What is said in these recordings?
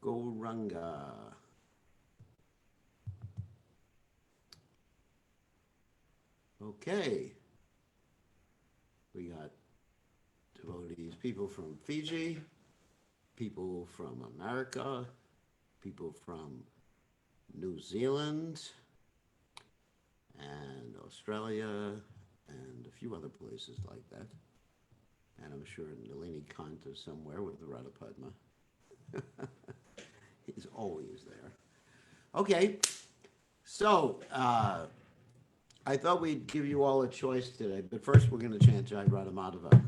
Gauranga. Okay. We got devotees, people from Fiji, people from America, people from New Zealand, and Australia, and a few other places like that. And I'm sure Nalini Kant is somewhere with the Radha Padma. He's always there. Okay, so I thought we'd give you all a choice today, but first we're going to chant Jai Radha Madhava.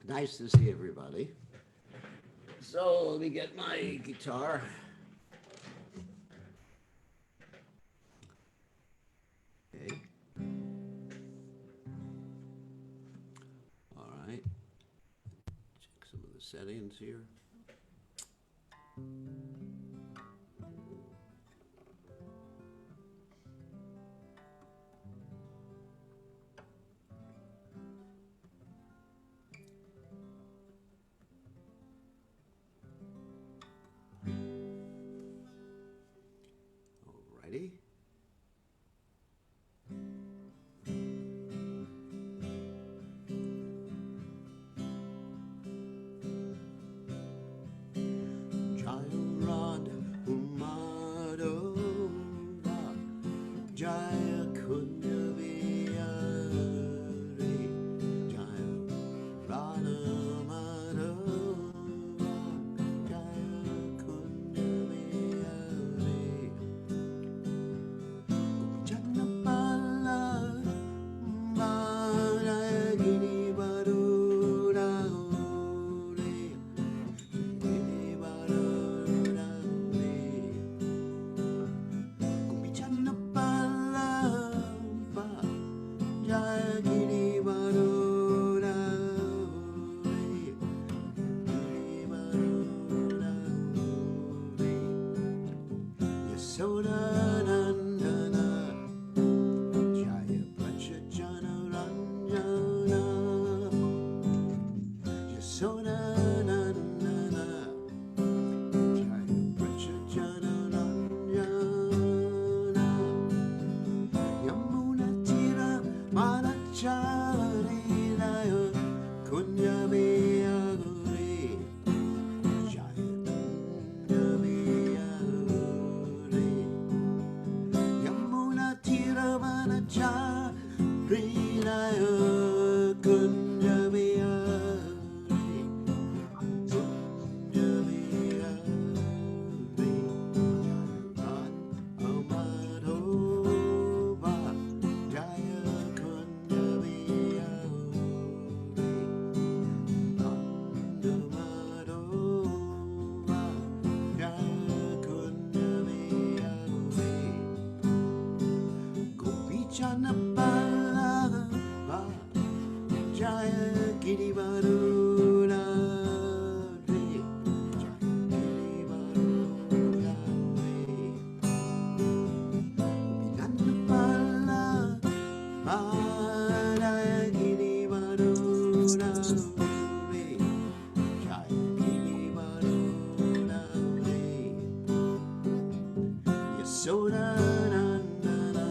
Nice to see everybody. So let me get my guitar. Okay. All right. Check some of the settings here. Alrighty. Jaya Radha Madhava, Jaya Kunya Vihare, Jaya Radha Madhava, Jaya Kunya Vihare, Jannapala Madhagini Varuna Sodanandana Jaya Prachajana Ranjana Yasodanandana Jaya Prachajana Ranjana Yamuna Tira Manachari Laya Kunya Vihare Jaya Kunya Vihare Yamuna Tiravanachari Laya Kunya Vihare Kunya Vihare Jaya Amadhova Jaya Kunya Vihare Amadhova Jaya Kunya Vihare Gopichana Palava Jaya Girivaruna Jaya Girivaruna Gopichana Palava Jaya Girivaruna Jaya Girivaruna Yasodanandana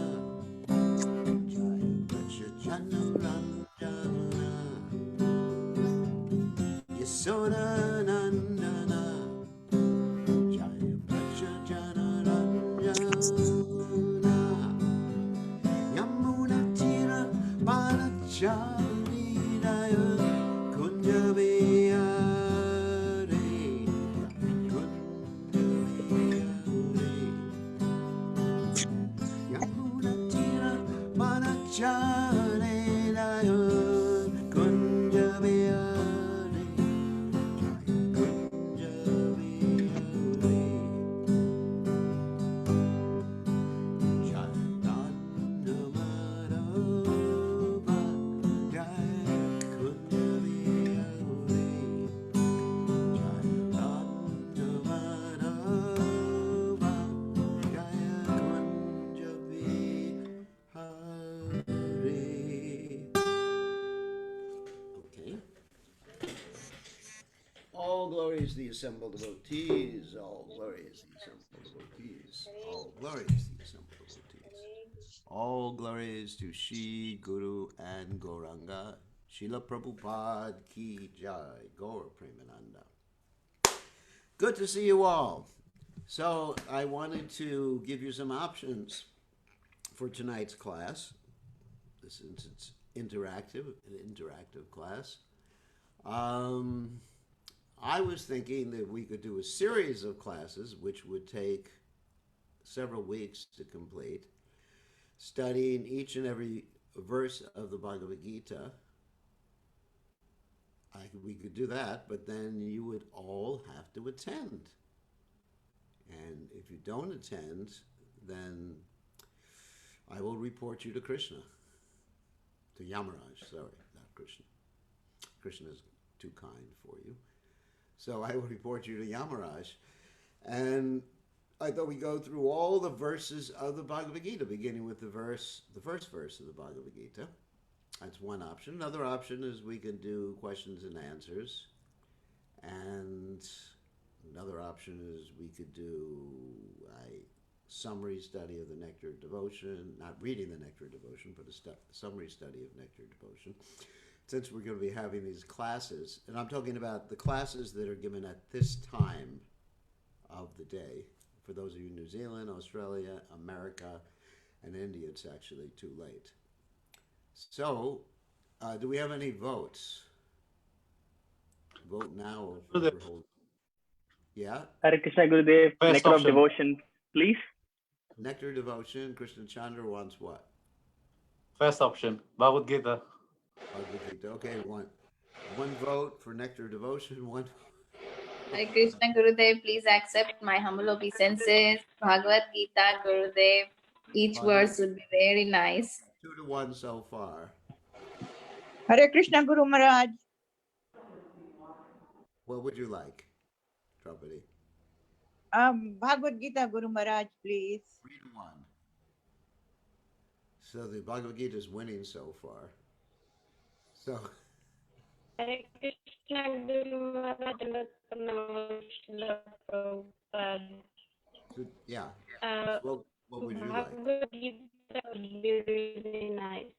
Jaya Prachajana Ranjana Yasodanandana Jaya Prachajana Ranjana Yamuna Tira Panachari Daya Kunya Vihare Kunya Vihare Yamuna Tira Panachari Daya Kunya Vihare Kunya Vihare Jaya Madhava Jaya Kunya Vihare Jaya Madhava Jaya Kunya Vihare glories, the assembled devotees. All glories, the assembled devotees. All glories, the assembled devotees. All glories to Shri Guru and Gauranga. Srila Prabhupada Ki Jai. Gaur Premananda. Good to see you all. So I wanted to give you some options for tonight's class. Since it's interactive, an interactive class. I was thinking that we could do a series of classes, which would take several weeks to complete, studying each and every verse of the Bhagavad-Gita. We could do that, but then you would all have to attend. And if you don't attend, then I will report you to Krishna. To Yamaraj, sorry, not Krishna. Krishna is too kind for you. So I will report you to Yamaraj. And I thought we go through all the verses of the Bhagavad Gita, beginning with the first verse of the Bhagavad Gita. That's one option. Another option is we can do questions and answers. And another option is we could do a summary study of the Nectar Devotion, not reading the Nectar Devotion, but a summary study of Nectar Devotion. Since we're going to be having these classes, and I'm talking about the classes that are given at this time of the day. For those of you in New Zealand, Australia, America, and India, it's actually too late. So, do we have any votes? Vote now or forever hold. Yeah? Hare Krishna Gurudev, First Nectar of option. Devotion, please. Nectar Devotion, Krishna Chandra wants what? First option, Bhagavad-Gita. Bhagavad-Gita. Okay, one vote for Nectar Devotion, one. Hare Krishna Gurudev, please accept my humble obeisances. Bhagavad Gita Gurudev, each verse would be very nice. 2-1 so far. Hare Krishna Guru Maharaj. What would you like, Draupadi? Bhagavad Gita Guru Maharaj, please. 3-1. So the Bhagavad Gita is winning so far. So. Hare Krishna Guru Maharaj. Yeah. What would you like? Bhagavad Gita would be really nice.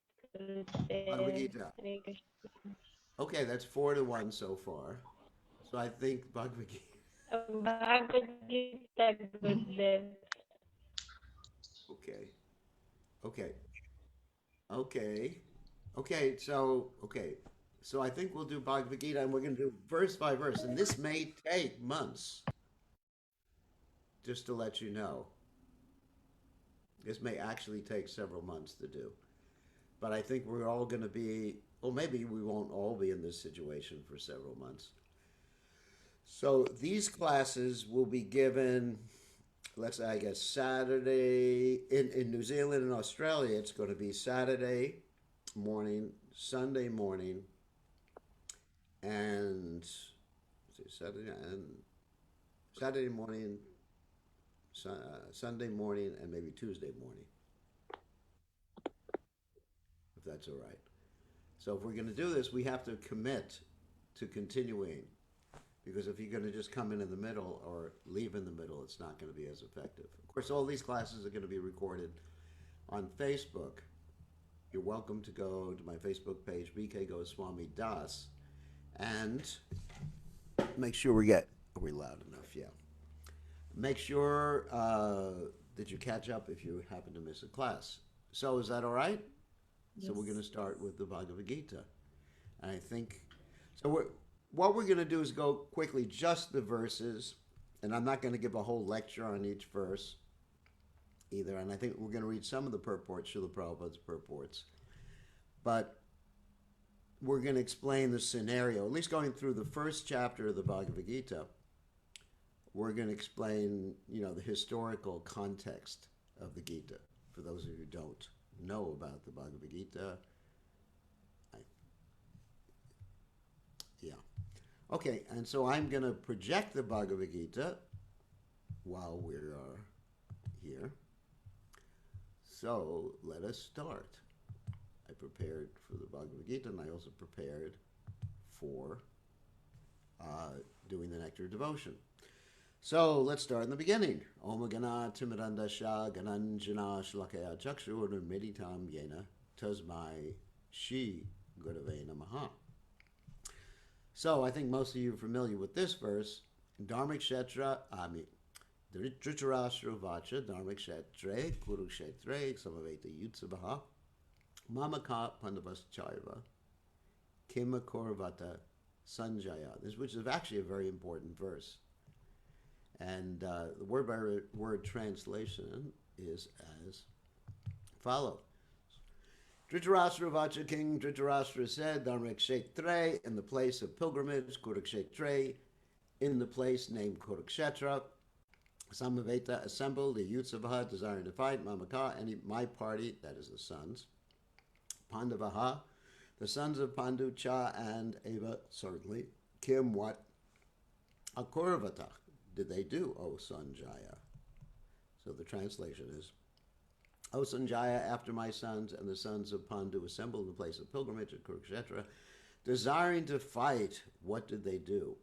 Bhagavad Gita. Okay, that's 4-1 so far. So I think Bhagavad Gita. Bhagavad Gita Gurudev. Okay. So I think we'll do Bhagavad Gita, and we're going to do verse by verse, and this may take months. Just to let you know, this may actually take several months to do. But I think we're all going to be, well, maybe we won't all be in this situation for several months. So these classes will be given, let's say, I guess, Saturday. In New Zealand and Australia, it's going to be Saturday morning, Sunday morning, and Saturday morning, Sunday morning, and maybe Tuesday morning, if that's all right. So if we're going to do this, we have to commit to continuing, because if you're going to just come in the middle or leave in the middle, it's not going to be as effective. Of course, all these classes are going to be recorded on Facebook. You're welcome to go to my Facebook page, BK Goswami Das, and make sure are we loud enough? Yeah. Make sure that you catch up if you happen to miss a class. So is that all right? Yes. So we're going to start with the Bhagavad Gita. And I think, so what we're going to do is go quickly, just the verses, and I'm not going to give a whole lecture on each verse either. And I think we're going to read some of the purports, Srila Prabhupada's purports. But we're going to explain the scenario, at least going through the first chapter of the Bhagavad Gita. We're going to explain, the historical context of the Gita. For those of you who don't know about the Bhagavad Gita, Okay, and so I'm going to project the Bhagavad Gita while we are here. So let us start. I prepared for the Bhagavad Gita, and I also prepared for doing the nectar devotion. So let's start in the beginning. Om Gana Timirandasha Gananjana Shlakaya Chakshur Meditam Yena Tasmai Shi Gurave Namaha. So I think most of you are familiar with this verse. Dharmik Kshetra, Dhritarashtra Vacha, Dharmik Kshetre, Kurukshetre, Samaveta Yutsabaha, Mamaka Pandavas Chaiva, Kimakorvata Sanjaya. This, which is actually a very important verse. And the word by word translation is as follows. Dhritarashtra Vacha, King Dhritarashtra said, Dharmik Kshetre, in the place of pilgrimage, Kurukshetre, in the place named Kurukshetra, Samaveta assembled, the Yutsavaha desiring to fight, Mamaka, my party, that is the sons, Pandavaha, the sons of Pandu, Cha, and Eva, certainly, Kim, what? Akurvata did they do, O Sanjaya? So the translation is, O Sanjaya, after my sons and the sons of Pandu assembled in the place of pilgrimage at Kurukshetra, desiring to fight, what did they do?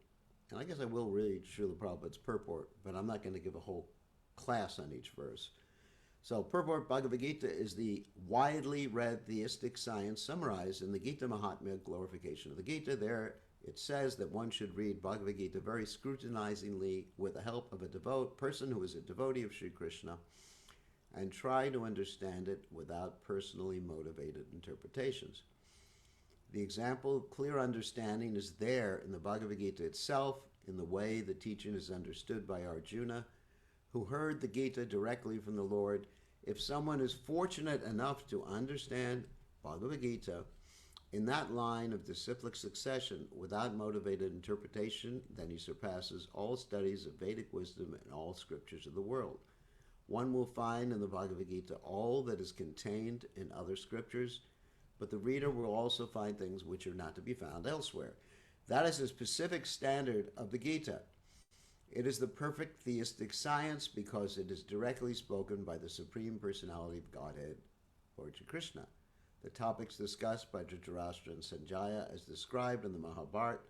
And I guess I will read Srila Prabhupada's purport, but I'm not going to give a whole class on each verse. So purport Bhagavad-Gita is the widely read theistic science summarized in the Gita Mahatmya, glorification of the Gita. There it says that one should read Bhagavad-Gita very scrutinizingly with the help of a person who is a devotee of Sri Krishna, and try to understand it without personally motivated interpretations. The example of clear understanding is there in the Bhagavad Gita itself, in the way the teaching is understood by Arjuna, who heard the Gita directly from the Lord. If someone is fortunate enough to understand Bhagavad Gita in that line of disciplic succession without motivated interpretation, then he surpasses all studies of Vedic wisdom and all scriptures of the world. One will find in the Bhagavad Gita all that is contained in other scriptures, but the reader will also find things which are not to be found elsewhere. That is a specific standard of the Gita. It is the perfect theistic science because it is directly spoken by the Supreme Personality of Godhead, Lord Shri Krishna. The topics discussed by Dhritarashtra and Sanjaya, as described in the Mahabharata,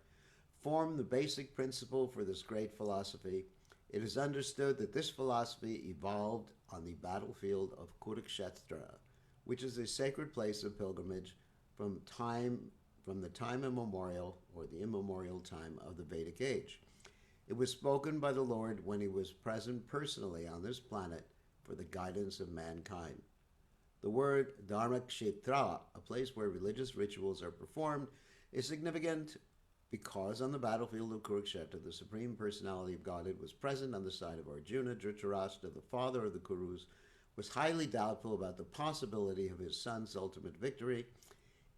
form the basic principle for this great philosophy. It is understood that this philosophy evolved on the battlefield of Kurukshetra, which is a sacred place of pilgrimage from the time immemorial, or the immemorial time of the Vedic age. It was spoken by the Lord when he was present personally on this planet for the guidance of mankind. The word Dharma Kshetra, a place where religious rituals are performed, is significant because on the battlefield of Kurukshetra, the Supreme Personality of Godhead was present on the side of Arjuna. Dhritarashtra, the father of the Kurus, was highly doubtful about the possibility of his son's ultimate victory.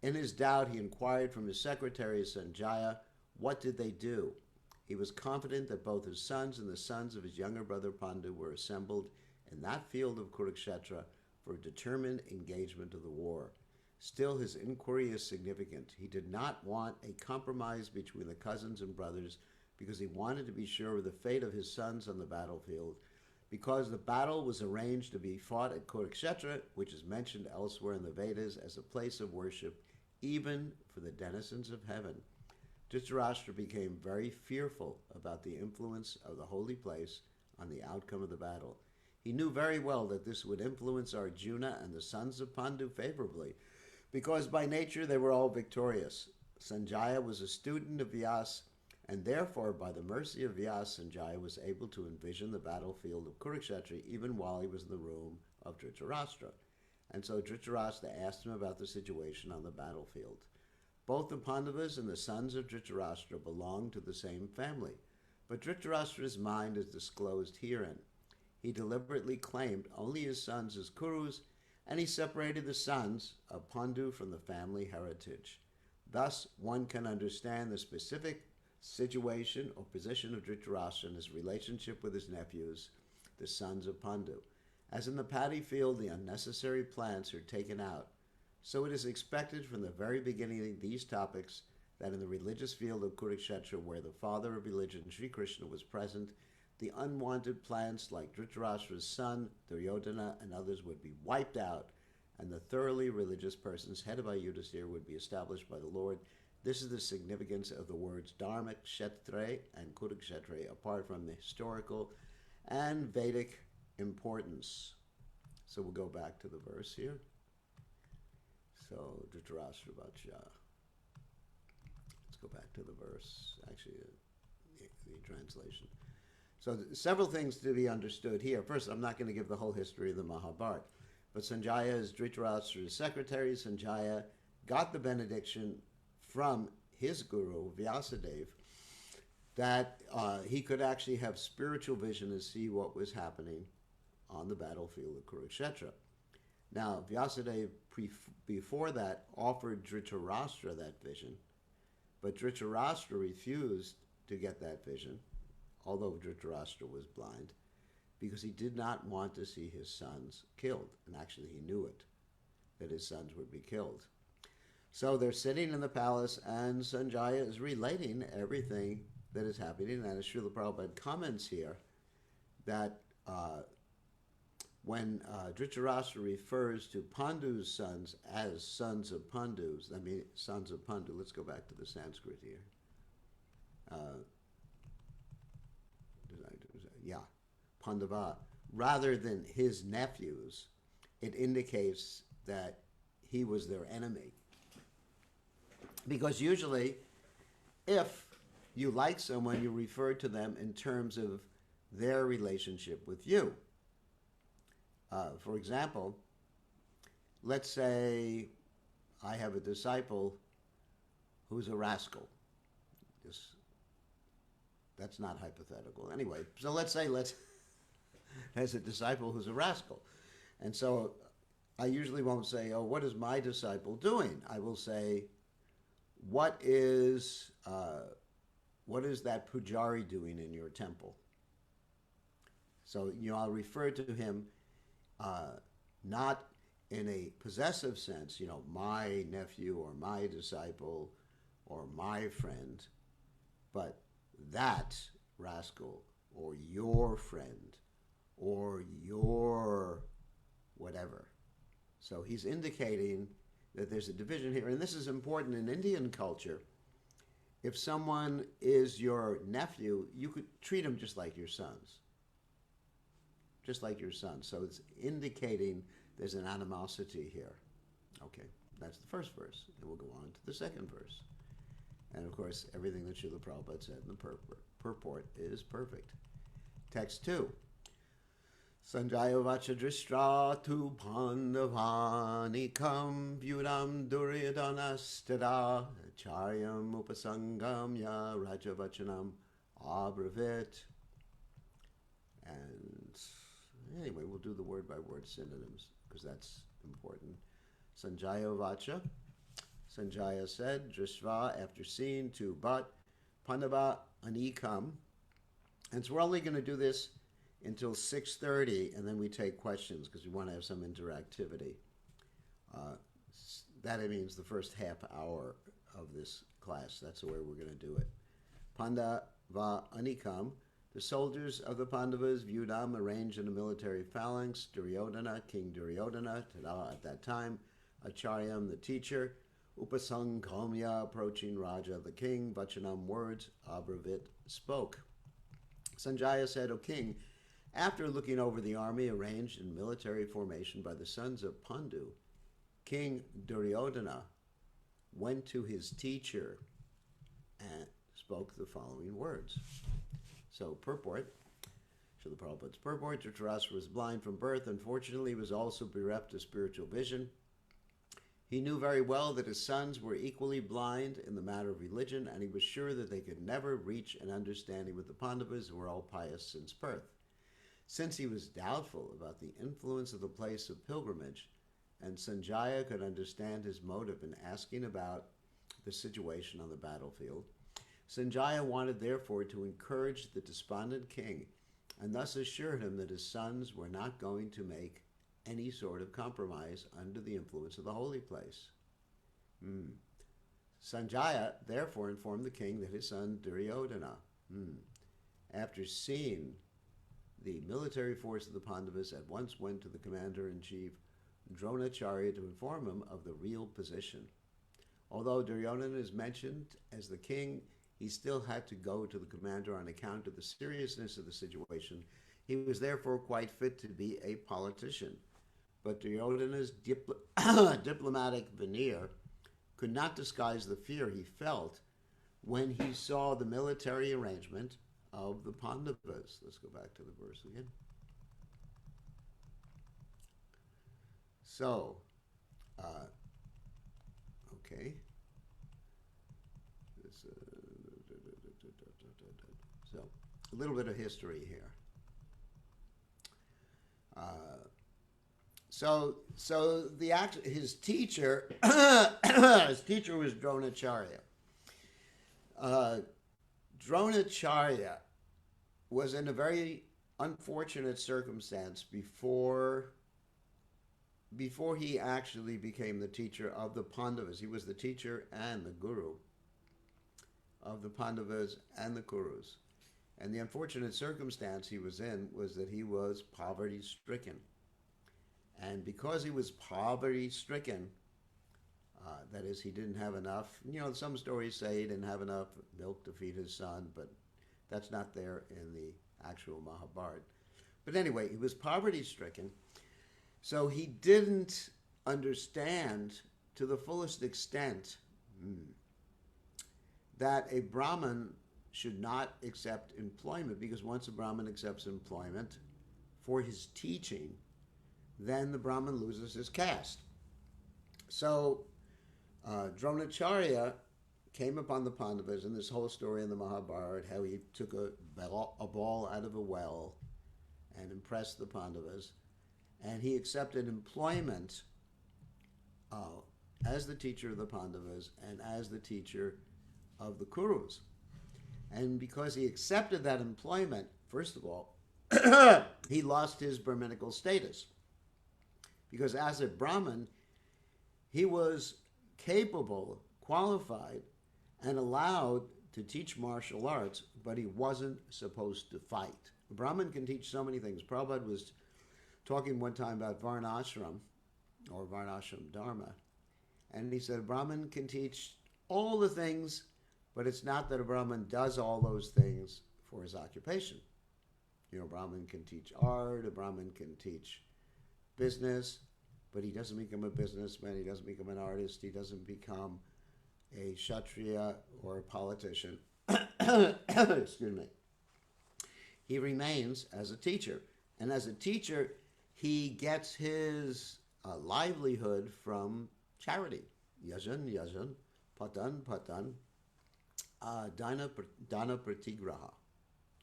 In his doubt, he inquired from his secretary Sanjaya, what did they do? He was confident that both his sons and the sons of his younger brother Pandu were assembled in that field of Kurukshetra for a determined engagement of the war. Still, his inquiry is significant. He did not want a compromise between the cousins and brothers because he wanted to be sure of the fate of his sons on the battlefield. Because the battle was arranged to be fought at Kurukshetra, which is mentioned elsewhere in the Vedas as a place of worship, even for the denizens of heaven. Dhritarashtra became very fearful about the influence of the holy place on the outcome of the battle. He knew very well that this would influence Arjuna and the sons of Pandu favorably, because by nature they were all victorious. Sanjaya was a student of Vyas, and therefore by the mercy of Vyas, Sanjaya was able to envision the battlefield of Kurukshetra even while he was in the room of Dhritarashtra. And so Dhritarashtra asked him about the situation on the battlefield. Both the Pandavas and the sons of Dhritarashtra belonged to the same family, but Dhritarashtra's mind is disclosed herein. He deliberately claimed only his sons as Kurus, and he separated the sons of Pandu from the family heritage. Thus, one can understand the specific situation or position of Dhritarashtra and his relationship with his nephews, the sons of Pandu. As in the paddy field, the unnecessary plants are taken out. So it is expected from the very beginning of these topics that in the religious field of Kurukshetra, where the father of religion, Sri Krishna, was present, the unwanted plants like Dhritarashtra's son, Duryodhana, and others would be wiped out, and the thoroughly religious persons headed by Yudhisthira would be established by the Lord This is the significance of the words Dharma Kshetre and Kurukshetre, apart from the historical and Vedic importance. So we'll go back to the verse here. So Dhritarashtra Vacha. Let's go back to the verse, actually, the translation. So several things to be understood here. First, I'm not going to give the whole history of the Mahabharata, but Sanjaya is Dhritarashtra's secretary. Sanjaya got the benediction from his guru, Vyasadeva, that he could actually have spiritual vision and see what was happening on the battlefield of Kurukshetra. Now, Vyasadeva, before that, offered Dhritarashtra that vision, but Dhritarashtra refused to get that vision, although Dhritarashtra was blind, because he did not want to see his sons killed. And actually, he knew it, that his sons would be killed. So they're sitting in the palace, and Sanjaya is relating everything that is happening. And as Srila Prabhupada comments here, that when Dhritarashtra refers to Pandu's sons as sons of Pandus, I mean, sons of Pandu, let's go back to the Sanskrit here. Pandava, rather than his nephews, it indicates that he was their enemy. Because usually, if you like someone, you refer to them in terms of their relationship with you. For example, let's say I have a disciple who's a rascal. That's not hypothetical. Anyway, so let's say has a disciple who's a rascal. And so I usually won't say, oh, what is my disciple doing? I will say, what is that pujari doing in your temple? So, I'll refer to him not in a possessive sense, my nephew or my disciple or my friend, but that rascal or your friend or your whatever. So he's indicating that there's a division here. And this is important in Indian culture. If someone is your nephew, you could treat him just like your sons. Just like your son. So it's indicating there's an animosity here. Okay, that's the first verse. And we'll go on to the second verse. And of course, everything that Srila Prabhupada said in the purport is perfect. Text 2. Sanjaya vacha drishtra tu pandavanikam vyudam duryodhanastada charyam upasangamya rajavachanam abravit. And anyway, we'll do the word by word synonyms because that's important. Sanjaya vacha. Sanjaya said, Drishva, after seeing, to but Pandava anikam. And so we're only going to do this until 6:30, and then we take questions because we want to have some interactivity. That means the first half hour of this class. That's the way we're going to do it. Pandava anikam. The soldiers of the Pandavas, Vyudam, arranged in a military phalanx, Duryodhana, King Duryodhana, at that time, Acharyam, the teacher, Upasangamya, approaching Raja, the king, Vachanam, words, Abravit, spoke. Sanjaya said, O king, after looking over the army arranged in military formation by the sons of Pandu, King Duryodhana went to his teacher and spoke the following words. So, purport, Srila Prabhupada's purport, Dhritarashtra was blind from birth. Unfortunately, he was also bereft of spiritual vision. He knew very well that his sons were equally blind in the matter of religion, and he was sure that they could never reach an understanding with the Pandavas, who were all pious since birth. Since he was doubtful about the influence of the place of pilgrimage, and Sanjaya could understand his motive in asking about the situation on the battlefield, Sanjaya wanted therefore to encourage the despondent king, and thus assured him that his sons were not going to make any sort of compromise under the influence of the holy place. Sanjaya therefore informed the king that his son Duryodhana, after seeing the military force of the Pandavas, at once went to the commander-in-chief Dronacharya to inform him of the real position. Although Duryodhana is mentioned as the king, he still had to go to the commander on account of the seriousness of the situation. He was therefore quite fit to be a politician. But Duryodhana's diplomatic veneer could not disguise the fear he felt when he saw the military arrangement of the Pandavas. Let's go back to the verse again. So, okay. So, a little bit of history here. So his teacher, his teacher was Dronacharya. Dronacharya was in a very unfortunate circumstance before he actually became the teacher of the Pandavas. He was the teacher and the guru of the Pandavas and the Kurus. And the unfortunate circumstance he was in was that he was poverty-stricken. And because he was poverty-stricken, that is, he didn't have enough. You know, some stories say he didn't have enough milk to feed his son, but that's not there in the actual Mahabharata. But anyway, he was poverty-stricken, so he didn't understand to the fullest extent that a Brahmin should not accept employment, because once a Brahmin accepts employment for his teaching, then the Brahmin loses his caste. So Dronacharya came upon the Pandavas in this whole story in the Mahabharata, how he took a ball out of a well and impressed the Pandavas, and he accepted employment as the teacher of the Pandavas and as the teacher of the Kurus. And because he accepted that employment, first of all, he lost his Brahminical status. Because as a Brahmin, he was capable, qualified, and allowed to teach martial arts, but he wasn't supposed to fight. A Brahmin can teach so many things. Prabhupada was talking one time about Varnashram, or Varnashram Dharma, and he said a Brahmin can teach all the things, but it's not that a Brahmin does all those things for his occupation. You know, a Brahmin can teach art, a Brahmin can teach business, but he doesn't become a businessman, he doesn't become an artist, he doesn't become a Kshatriya or a politician. Excuse me. He remains as a teacher. And as a teacher, he gets his livelihood from charity. Yajan, patan, dana pratigraha.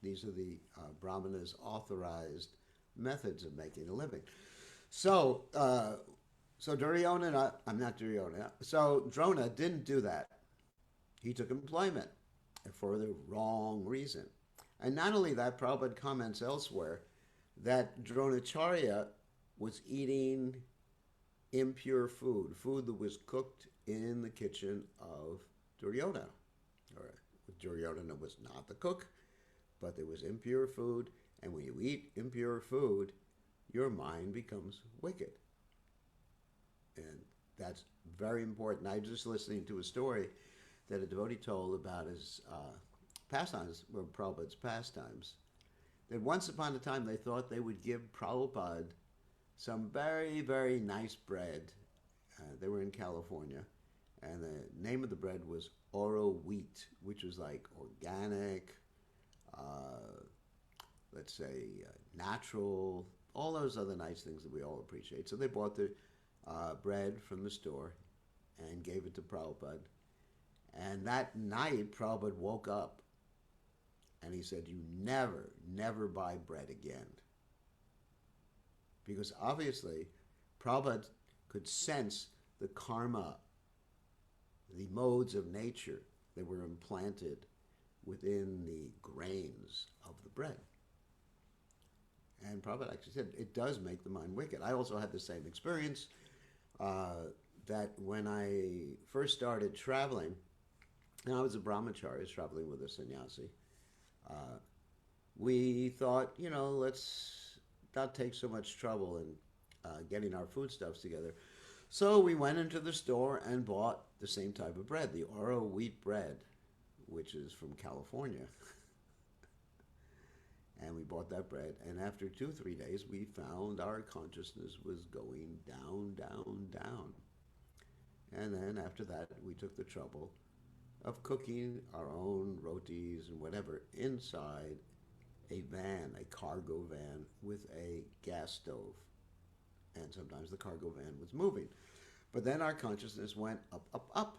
These are the Brahmanas' authorized methods of making a living. So Duryodhana, so Drona didn't do that. He took employment for the wrong reason. And not only that, Prabhupada comments elsewhere that Dronacharya was eating impure food that was cooked in the kitchen of Duryodhana. Duryodhana was not the cook, but there was impure food, and when you eat impure food, your mind becomes wicked. And that's very important. I was just listening to a story that a devotee told about his pastimes, or Prabhupada's pastimes, that once upon a time they thought they would give Prabhupada some very, very nice bread. They were in California, and the name of the bread was Oro wheat, which was like organic, let's say natural, all those other nice things that we all appreciate. So they bought the bread from the store and gave it to Prabhupada. And that night, Prabhupada woke up and he said, "You never buy bread again." Because obviously, Prabhupada could sense the karma, the modes of nature that were implanted within the grains of the bread. And Prabhupada actually said, it does make the mind wicked. I also had the same experience that when I first started traveling, and I was a brahmachari, I was traveling with a sannyasi, we thought, let's not take so much trouble in getting our foodstuffs together. So we went into the store and bought the same type of bread, the Oro wheat bread, which is from California. And we bought that bread, and after 2-3 days, we found our consciousness was going down, down, down. And then after that, we took the trouble of cooking our own rotis and whatever inside a van, a cargo van with a gas stove. And sometimes the cargo van was moving. But then our consciousness went up, up, up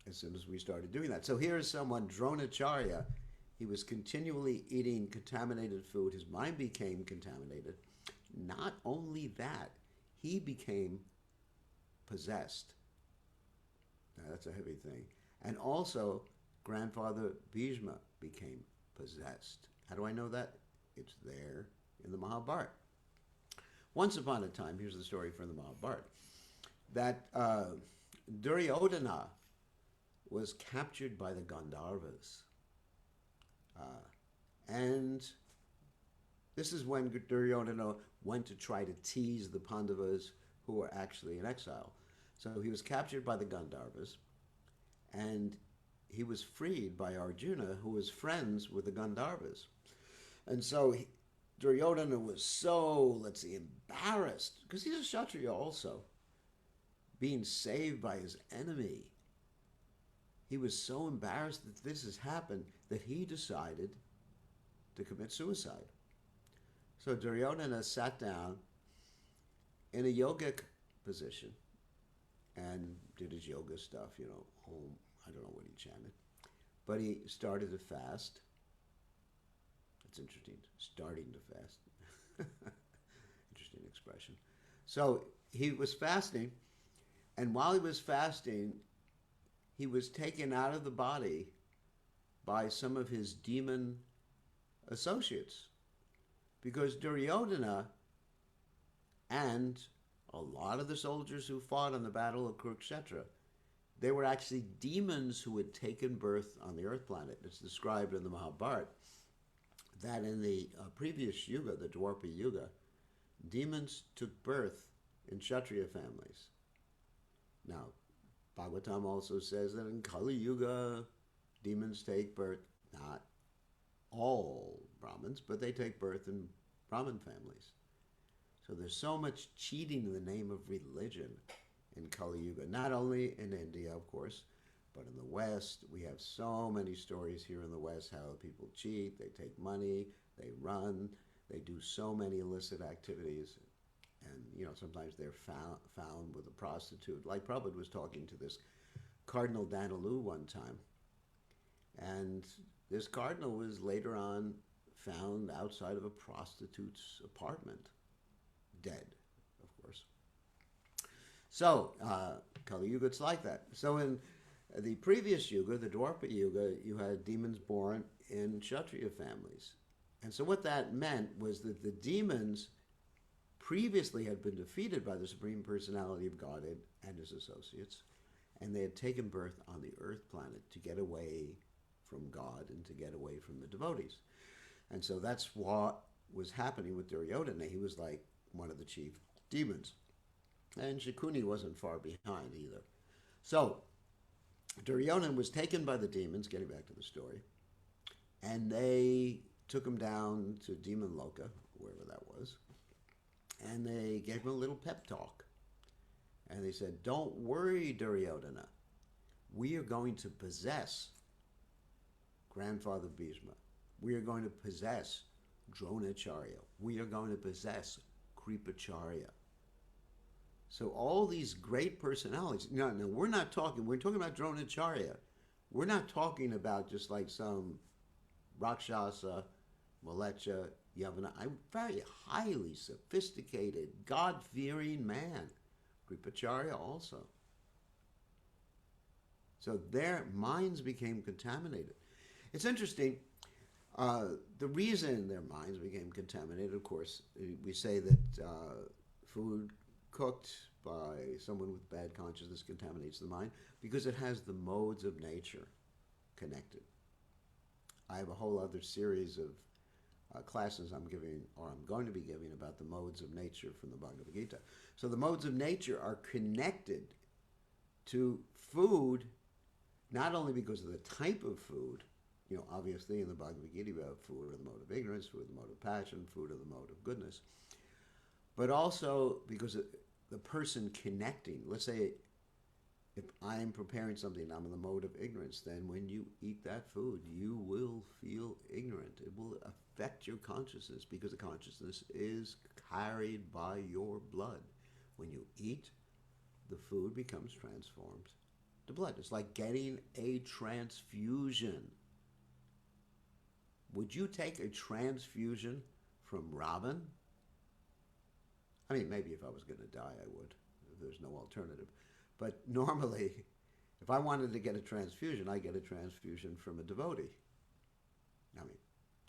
as soon as we started doing that. So here is someone, Dronacharya. He was continually eating contaminated food. His mind became contaminated. Not only that, he became possessed. Now, that's a heavy thing. And also, grandfather Bhishma became possessed. How do I know that? It's there in the Mahabharata. Once upon a time, here's the story from the Mahabharata, that Duryodhana was captured by the Gandharvas. And this is when Duryodhana went to try to tease the Pandavas who were actually in exile. So he was captured by the Gandharvas, and he was freed by Arjuna, who was friends with the Gandharvas. And so Duryodhana was so, let's see, embarrassed, because he's a Kshatriya also, being saved by his enemy. He was so embarrassed that this has happened that he decided to commit suicide. So Duryodhana sat down in a yogic position and did his yoga stuff, home. I don't know what he chanted. But he started to fast. It's interesting, starting to fast. Interesting expression. So he was fasting, and while he was fasting, he was taken out of the body by some of his demon associates. Because Duryodhana and a lot of the soldiers who fought on the Battle of Kurukshetra, they were actually demons who had taken birth on the earth planet. It's described in the Mahabharata that in the previous yuga, the Dwapara Yuga, demons took birth in Kshatriya families. Now, Bhagavatam also says that in Kali Yuga, demons take birth, not all Brahmins, but they take birth in Brahmin families. So there's so much cheating in the name of religion in Kali Yuga, not only in India, of course, but in the West. We have so many stories here in the West how people cheat, they take money, they run, they do so many illicit activities. And, sometimes they're found with a prostitute. Like Prabhupada was talking to this Cardinal Danilu one time. And this cardinal was later on found outside of a prostitute's apartment, dead, of course. So, Kali Yuga, it's like that. So in the previous Yuga, the Dwapara Yuga, you had demons born in Kshatriya families. And so what that meant was that the demons previously had been defeated by the Supreme Personality of Godhead and his associates, and they had taken birth on the earth planet to get away from God and to get away from the devotees. And so that's what was happening with Duryodhana. He was like one of the chief demons. And Shakuni wasn't far behind either. So Duryodhana was taken by the demons, getting back to the story, and they took him down to Demon Loka, wherever that was, and they gave him a little pep talk. And they said, don't worry, Duryodhana. We are going to possess Grandfather Bhishma. We are going to possess Dronacharya. We are going to possess Kripacharya. So all these great personalities. No, we're talking about Dronacharya. We're not talking about just like some Rakshasa, Malecha, Yavana. I'm very highly sophisticated, God-fearing man. Kripacharya also. So their minds became contaminated. It's interesting. The reason their minds became contaminated, of course, we say that food cooked by someone with bad consciousness contaminates the mind because it has the modes of nature connected. I have a whole other series classes I'm giving, or I'm going to be giving, about the modes of nature from the Bhagavad-Gita. So the modes of nature are connected to food, not only because of the type of food. Obviously in the Bhagavad-Gita we have food of the mode of ignorance, food of the mode of passion, food of the mode of goodness, but also because of the person connecting. Let's say if I'm preparing something and I'm in the mode of ignorance, then when you eat that food, you will feel ignorant. It will affect your consciousness because the consciousness is carried by your blood. When you eat, the food becomes transformed to blood. It's like getting a transfusion. Would you take a transfusion from Robin? I mean, maybe if I was going to die, I would, if there's no alternative. But normally, if I wanted to get a transfusion, I get a transfusion from a devotee. I mean,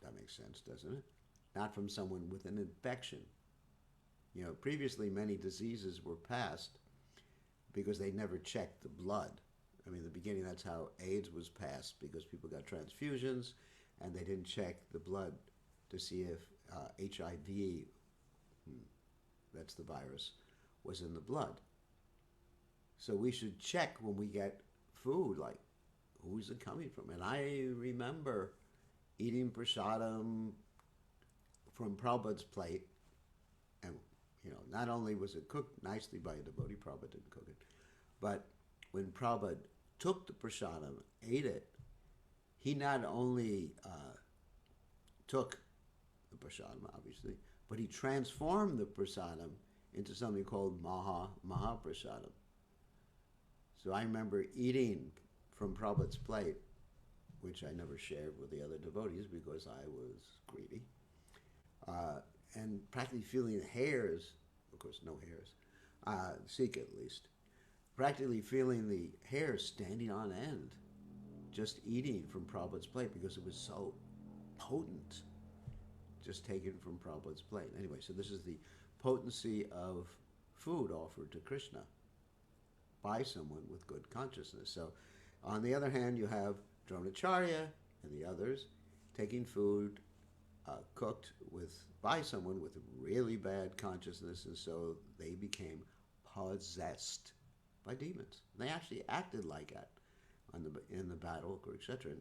that makes sense, doesn't it? Not from someone with an infection. Previously many diseases were passed because they never checked the blood. I mean, in the beginning, that's how AIDS was passed, because people got transfusions and they didn't check the blood to see if HIV, that's the virus, was in the blood. So we should check when we get food, like, who's it coming from? And I remember eating prasadam from Prabhupada's plate, and not only was it cooked nicely by a devotee, Prabhupada didn't cook it, but when Prabhupada took the prasadam, ate it, he not only took the prasadam, obviously, but he transformed the prasadam into something called Mahaprasadam. So I remember eating from Prabhupada's plate, which I never shared with the other devotees because I was greedy, and practically feeling the hairs, of course no hairs, Sikh at least, practically feeling the hairs standing on end, just eating from Prabhupada's plate because it was so potent, just taken from Prabhupada's plate. Anyway, so this is the potency of food offered to Krishna by someone with good consciousness. So on the other hand, you have Dronacharya and the others taking food cooked by someone with really bad consciousness, and so they became possessed by demons. They actually acted like that in the battle, etc.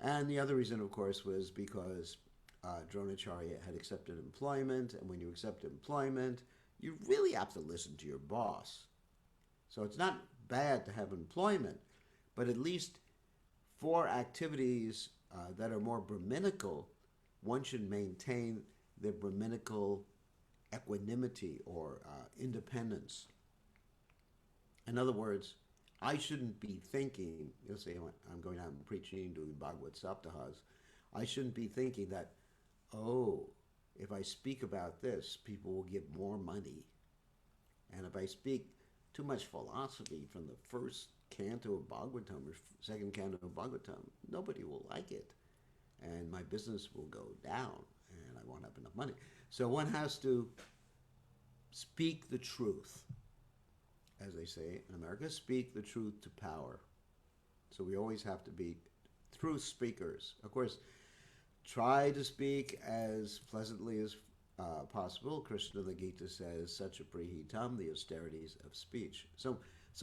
And the other reason, of course, was because Dronacharya had accepted employment, and when you accept employment, you really have to listen to your boss. So it's not bad to have employment, but at least for activities that are more Brahminical, one should maintain their Brahminical equanimity or independence. In other words, I shouldn't be thinking, you'll say I'm going out and preaching, doing Bhagavad Saptahas, I shouldn't be thinking that, oh, if I speak about this, people will give more money. And if I speak too much philosophy from the first canto of Bhagavatam or second canto of Bhagavatam, nobody will like it. And my business will go down and I won't have enough money. So one has to speak the truth. As they say in America, speak the truth to power. So we always have to be truth speakers. Of course, try to speak as pleasantly as possible. Krishna in the Gita says, Sacha Prihitam, the austerities of speech. So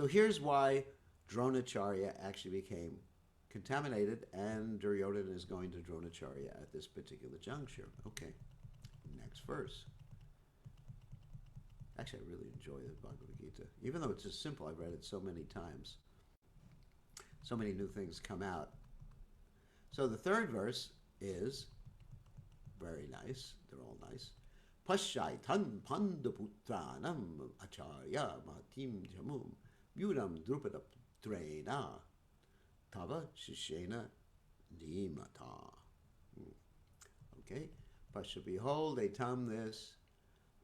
here's why Dronacharya actually became contaminated, and Duryodhana is going to Dronacharya at this particular juncture. Okay, next verse. Actually, I really enjoy the Bhagavad Gita. Even though it's just simple, I've read it so many times. So many new things come out. So the third verse is very nice. They're all nice. Pasyaitan pandaputranam acharya matim jamum vyudam drupadaptrena tava shishena nimata. Okay. Pasha, behold, they come this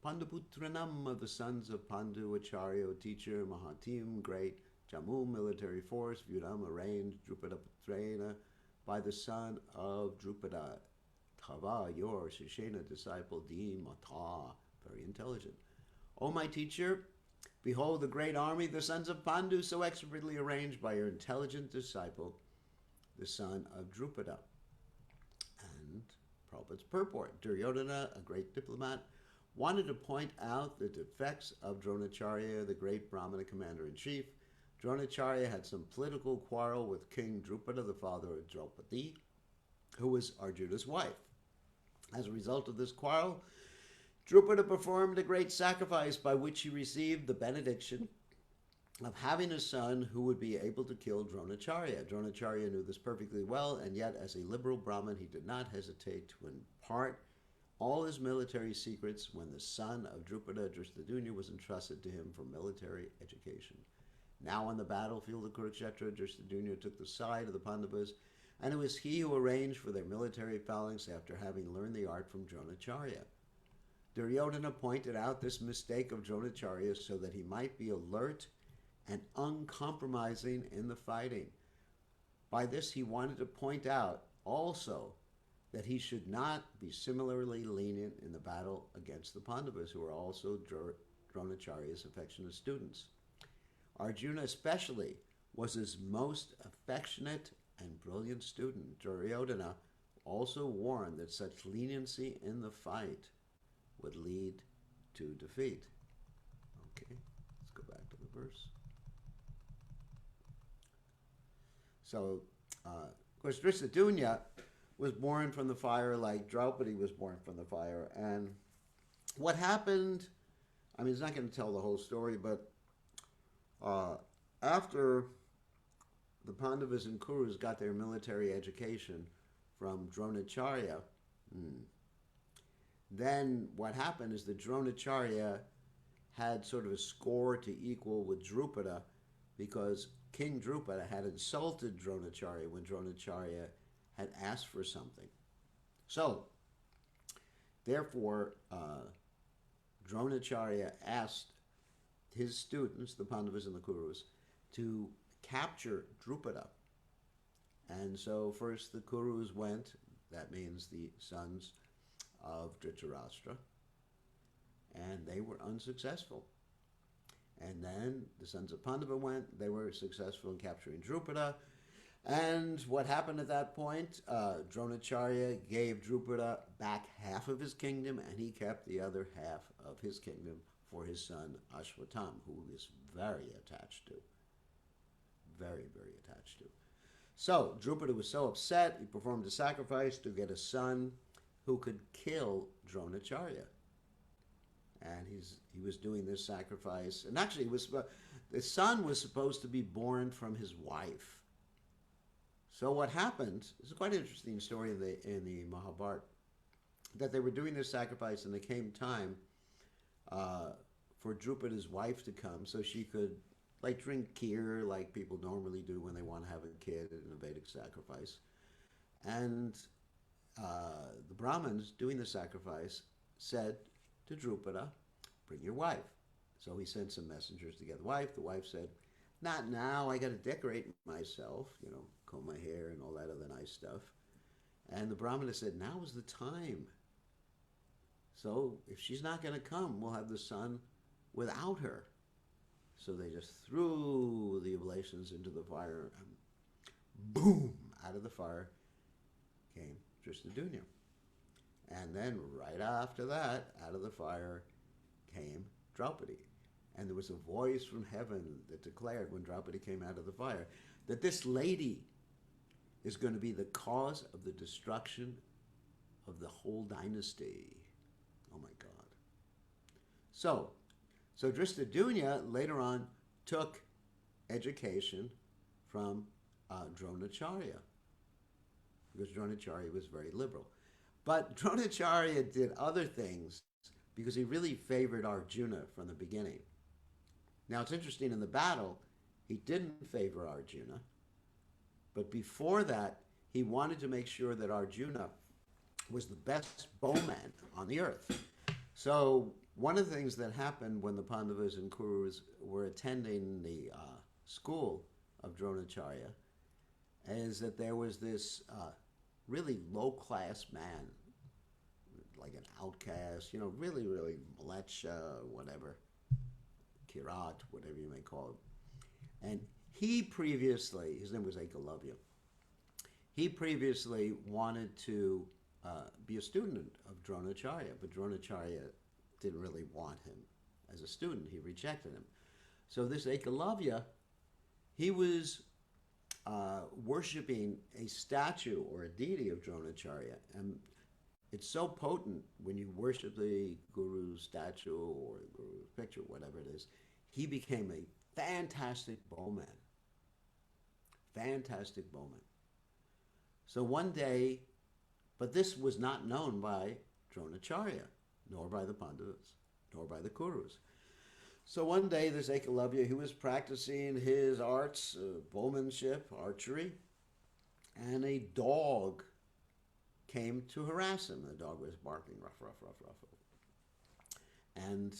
Pandaputranam of the sons of Pandu, Acharya, teacher, Mahatim, great, Jammu, military force, Vyudam, arranged, Drupadaputrena, by the son of Drupada, Tava, your Shishena disciple, Mata, very intelligent. O my teacher, behold the great army, the sons of Pandu, so expertly arranged by your intelligent disciple, the son of Drupada. And Prabhupada's purport. Duryodhana, a great diplomat, wanted to point out the defects of Dronacharya, the great Brahmana commander-in-chief. Dronacharya had some political quarrel with King Drupada, the father of Draupadi, who was Arjuna's wife. As a result of this quarrel, Drupada performed a great sacrifice by which he received the benediction of having a son who would be able to kill Dronacharya. Dronacharya knew this perfectly well, and yet as a liberal Brahmin, he did not hesitate to impart all his military secrets when the son of Drupada, Drishtadyumna, was entrusted to him for military education. Now on the battlefield of Kurukshetra, Drishtadyumna took the side of the Pandavas, and it was he who arranged for their military phalanx after having learned the art from Dronacharya. Duryodhana pointed out this mistake of Dronacharya so that he might be alert and uncompromising in the fighting. By this, he wanted to point out also that he should not be similarly lenient in the battle against the Pandavas, who were also Dronacharya's affectionate students. Arjuna especially was his most affectionate and brilliant student. Duryodhana also warned that such leniency in the fight would lead to defeat. Okay, let's go back to the verse. So, of course, Drishtadyumna was born from the fire like Draupadi was born from the fire. And what happened, I mean, it's not going to tell the whole story, but after the Pandavas and Kurus got their military education from Dronacharya, then what happened is that Dronacharya had sort of a score to equal with Drupada, because King Drupada had insulted Dronacharya when Dronacharya had asked for something. So, therefore, Dronacharya asked his students, the Pandavas and the Kurus, to capture Drupada. And so first the Kurus went, that means the sons of Dhritarashtra, and they were unsuccessful. And then the sons of Pandava went, they were successful in capturing Drupada. And what happened at that point? Dronacharya gave Drupada back half of his kingdom, and he kept the other half of his kingdom for his son Ashwatham, who he was very attached to. Very, very attached to. So Drupada was so upset, he performed a sacrifice to get a son who could kill Dronacharya. And he was doing this sacrifice, and actually the son was supposed to be born from his wife. So what happened, it's a quite interesting story in the Mahabharata, that they were doing this sacrifice and it came time for Drupada's wife to come so she could like drink kheer like people normally do when they want to have a kid in a Vedic sacrifice. And the Brahmins doing the sacrifice said to Drupada, bring your wife. So he sent some messengers to get the wife. The wife said, not now, I got to decorate myself, comb my hair and all that other nice stuff. And the Brahmana said, now is the time. So if she's not going to come, we'll have the son without her. So they just threw the oblations into the fire, and boom, out of the fire came Drishtadyumna. And then right after that, out of the fire came Draupadi. And there was a voice from heaven that declared when Draupadi came out of the fire that this lady is going to be the cause of the destruction of the whole dynasty. Oh my God. So Drishtadyumna later on took education from Dronacharya, because Dronacharya was very liberal. But Dronacharya did other things because he really favored Arjuna from the beginning. Now it's interesting, in the battle, he didn't favor Arjuna, but before that, he wanted to make sure that Arjuna was the best bowman on the earth. So one of the things that happened when the Pandavas and Kurus were attending the school of Dronacharya is that there was this really low-class man, like an outcast, really, really mlecha, whatever, kirat, whatever you may call it. And he previously, his name was Ekalavya, he previously wanted to be a student of Dronacharya, but Dronacharya didn't really want him as a student. He rejected him. So this Ekalavya, he was worshipping a statue or a deity of Dronacharya, and it's so potent when you worship the guru's statue or the guru's picture, whatever it is. He became a fantastic bowman. Fantastic bowman. So one day, but this was not known by Dronacharya, nor by the Pandavas, nor by the Kurus. So one day, this Ekalavya, he was practicing his arts, bowmanship, archery, and a dog came to harass him. The dog was barking, ruff, ruff, ruff, ruff. And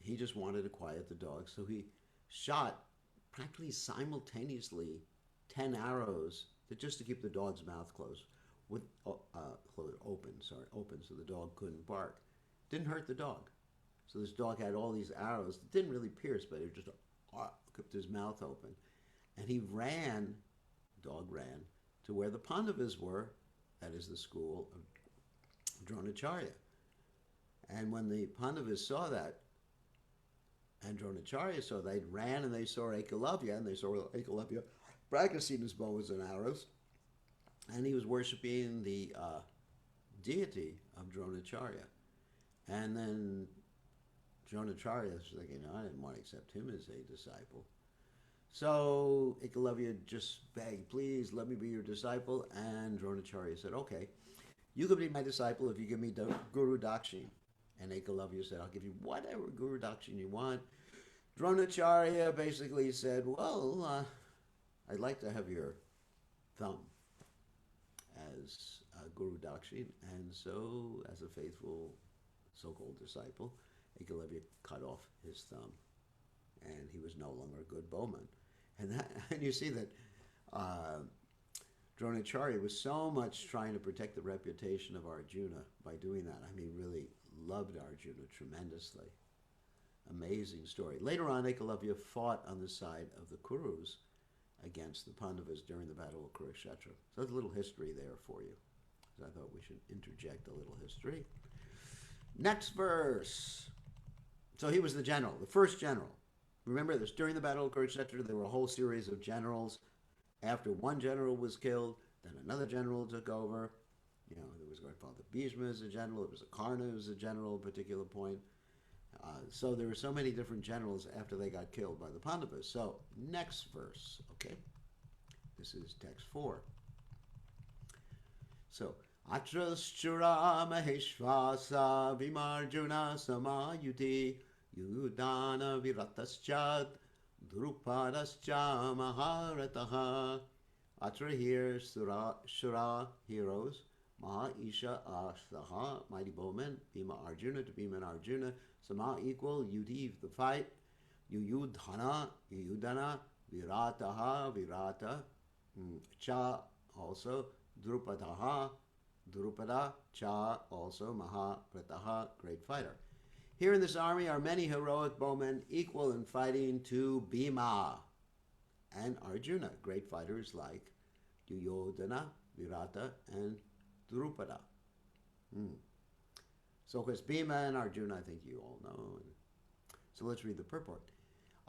he just wanted to quiet the dog, so he shot practically simultaneously 10 arrows just to keep the dog's mouth closed, open, so the dog couldn't bark. Didn't hurt the dog. So this dog had all these arrows that didn't really pierce, but it just kept his mouth open. And he ran, dog ran, to where the Pandavas were, that is the school of Dronacharya. And when the Pandavas saw that, and Dronacharya saw, they ran and they saw Ekalavya, and they saw Ekalavya practicing his bows and arrows, and he was worshiping the deity of Dronacharya. And then Dronacharya was thinking, I didn't want to accept him as a disciple. So Ekalavya just begged, please let me be your disciple. And Dronacharya said, okay, you can be my disciple if you give me Guru Dakshin. And Ekalavya said, I'll give you whatever Guru Dakshin you want. Dronacharya basically said, well, I'd like to have your thumb as Guru Dakshin. And so, as a faithful so-called disciple, Ekalavya cut off his thumb, and he was no longer a good bowman. And you see that Dronacharya was so much trying to protect the reputation of Arjuna by doing that. I mean, really loved Arjuna tremendously. Amazing story. Later on, Ekalavya fought on the side of the Kurus against the Pandavas during the Battle of Kurukshetra. So there's a little history there for you. So I thought we should interject a little history. Next verse. So he was the general, the first general. Remember this, during the Battle of Kurukshetra, there were a whole series of generals. After one general was killed, then another general took over. You know, there was Grandfather Bhishma as a general, there was a Karna as a general at a particular point. So there were so many different generals after they got killed by the Pandavas. So, next verse, okay? This is text 4. So, Atraschura Maheshvasa Vimarjuna Samayuti Yudana Viratascha Drupadascha Maharataha. Atra here, Shura, heroes. Maha Isha Ashtaha, mighty bowmen. Bhima Arjuna, to Bhima and Arjuna. Sama equal, Yudiv, the fight. Yuyudhana, Yuyudana. Virataha, Virata. Cha, also. Drupadaha, Drupada. Cha, also. Mahaprataha, great fighter. Here in this army are many heroic bowmen equal in fighting to Bhima and Arjuna, great fighters like Duryodhana, Virata, and Drupada. So, of course, Bhima and Arjuna, I think you all know. So let's read the purport.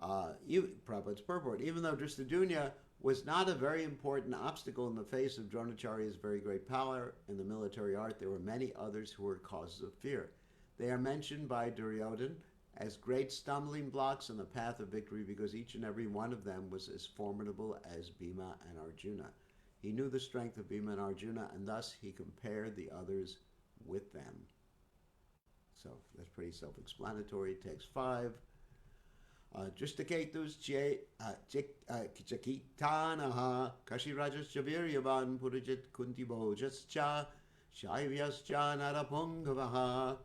Prabhupada's purport. Even though Drishtadyumna was not a very important obstacle in the face of Dronacharya's very great power in the military art, there were many others who were causes of fear. They are mentioned by Duryodhana as great stumbling blocks on the path of victory because each and every one of them was as formidable as Bhima and Arjuna. He knew the strength of Bhima and Arjuna, and thus he compared the others with them. So that's pretty self-explanatory. Text 5. Drishtaketus Chakitanaha Kashirajas Chaviryavan Purajit Kuntibojascha Shaivyascha Narapongavaha.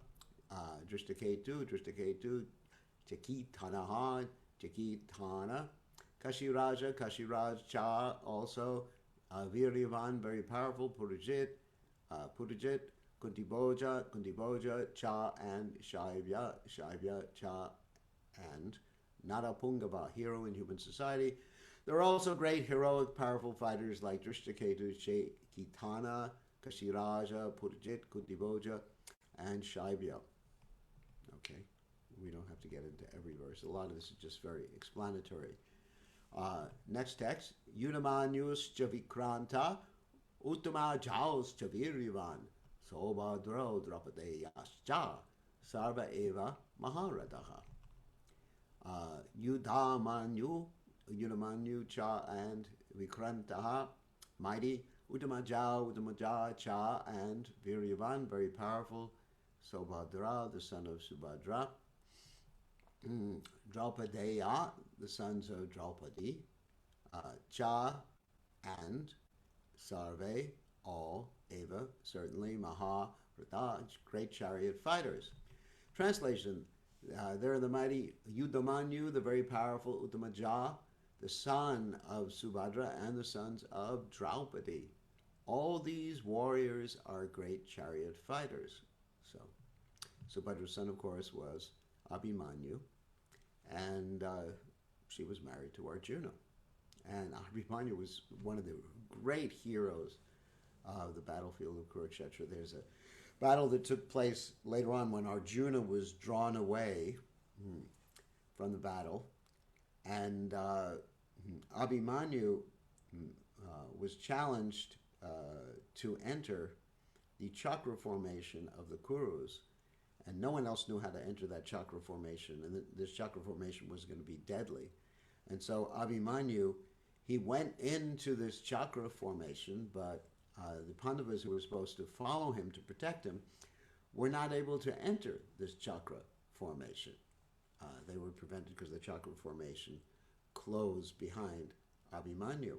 Drishtaketu, Chakitanaha, Chakitana, Kashiraj Cha, also, Viryavan, very powerful, Purajit, Kuntiboja, Cha, and Shaivya, Cha, and Narapungava, hero in human society. There are also great, heroic, powerful fighters like Drishtaketu, Chakitana, Kashiraja, Purjit, Kuntiboja, and Shaibya. Okay, we don't have to get into every verse. A lot of this is just very explanatory. Next text, Yunamanyuscha Vikranta, Uttama Jauscha Viryavan, Sobhadro Drapadeyascha, Sarva Eva Maharadaha. Yudamanyu Cha and Vikrantaha, mighty, Uttamaja Cha and Viryavan, very powerful, Sobhadra, the son of Subhadra, Draupadeya, the sons of Draupadi, Cha and Sarve, all, Eva, certainly, Maha, Rata, great chariot fighters. Translation, they're the mighty Yudamanyu, the very powerful Uttamaja, the son of Subhadra and the sons of Draupadi. All these warriors are great chariot fighters. So, Subhadra's son, of course, was Abhimanyu, and she was married to Arjuna. And Abhimanyu was one of the great heroes of the battlefield of Kurukshetra. There's a battle that took place later on when Arjuna was drawn away from the battle, and Abhimanyu was challenged to enter the chakra formation of the Kurus, and no one else knew how to enter that chakra formation, and this chakra formation was going to be deadly. And so Abhimanyu, he went into this chakra formation, but the Pandavas who were supposed to follow him to protect him were not able to enter this chakra formation. They were prevented because the chakra formation closed behind Abhimanyu.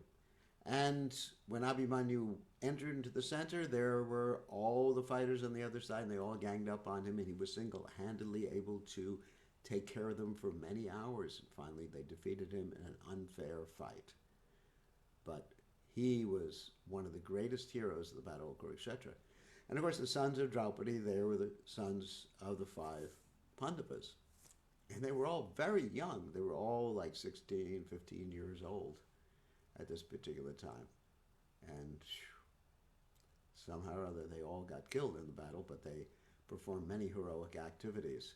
And when Abhimanyu entered into the center, there were all the fighters on the other side, and they all ganged up on him, and he was single-handedly able to take care of them for many hours. And finally, they defeated him in an unfair fight. But he was one of the greatest heroes of the Battle of Kurukshetra. And of course, the sons of Draupadi, they were the sons of the 5 Pandavas. And they were all very young. They were all like 16, 15 years old at this particular time. And somehow or other, they all got killed in the battle, but they performed many heroic activities.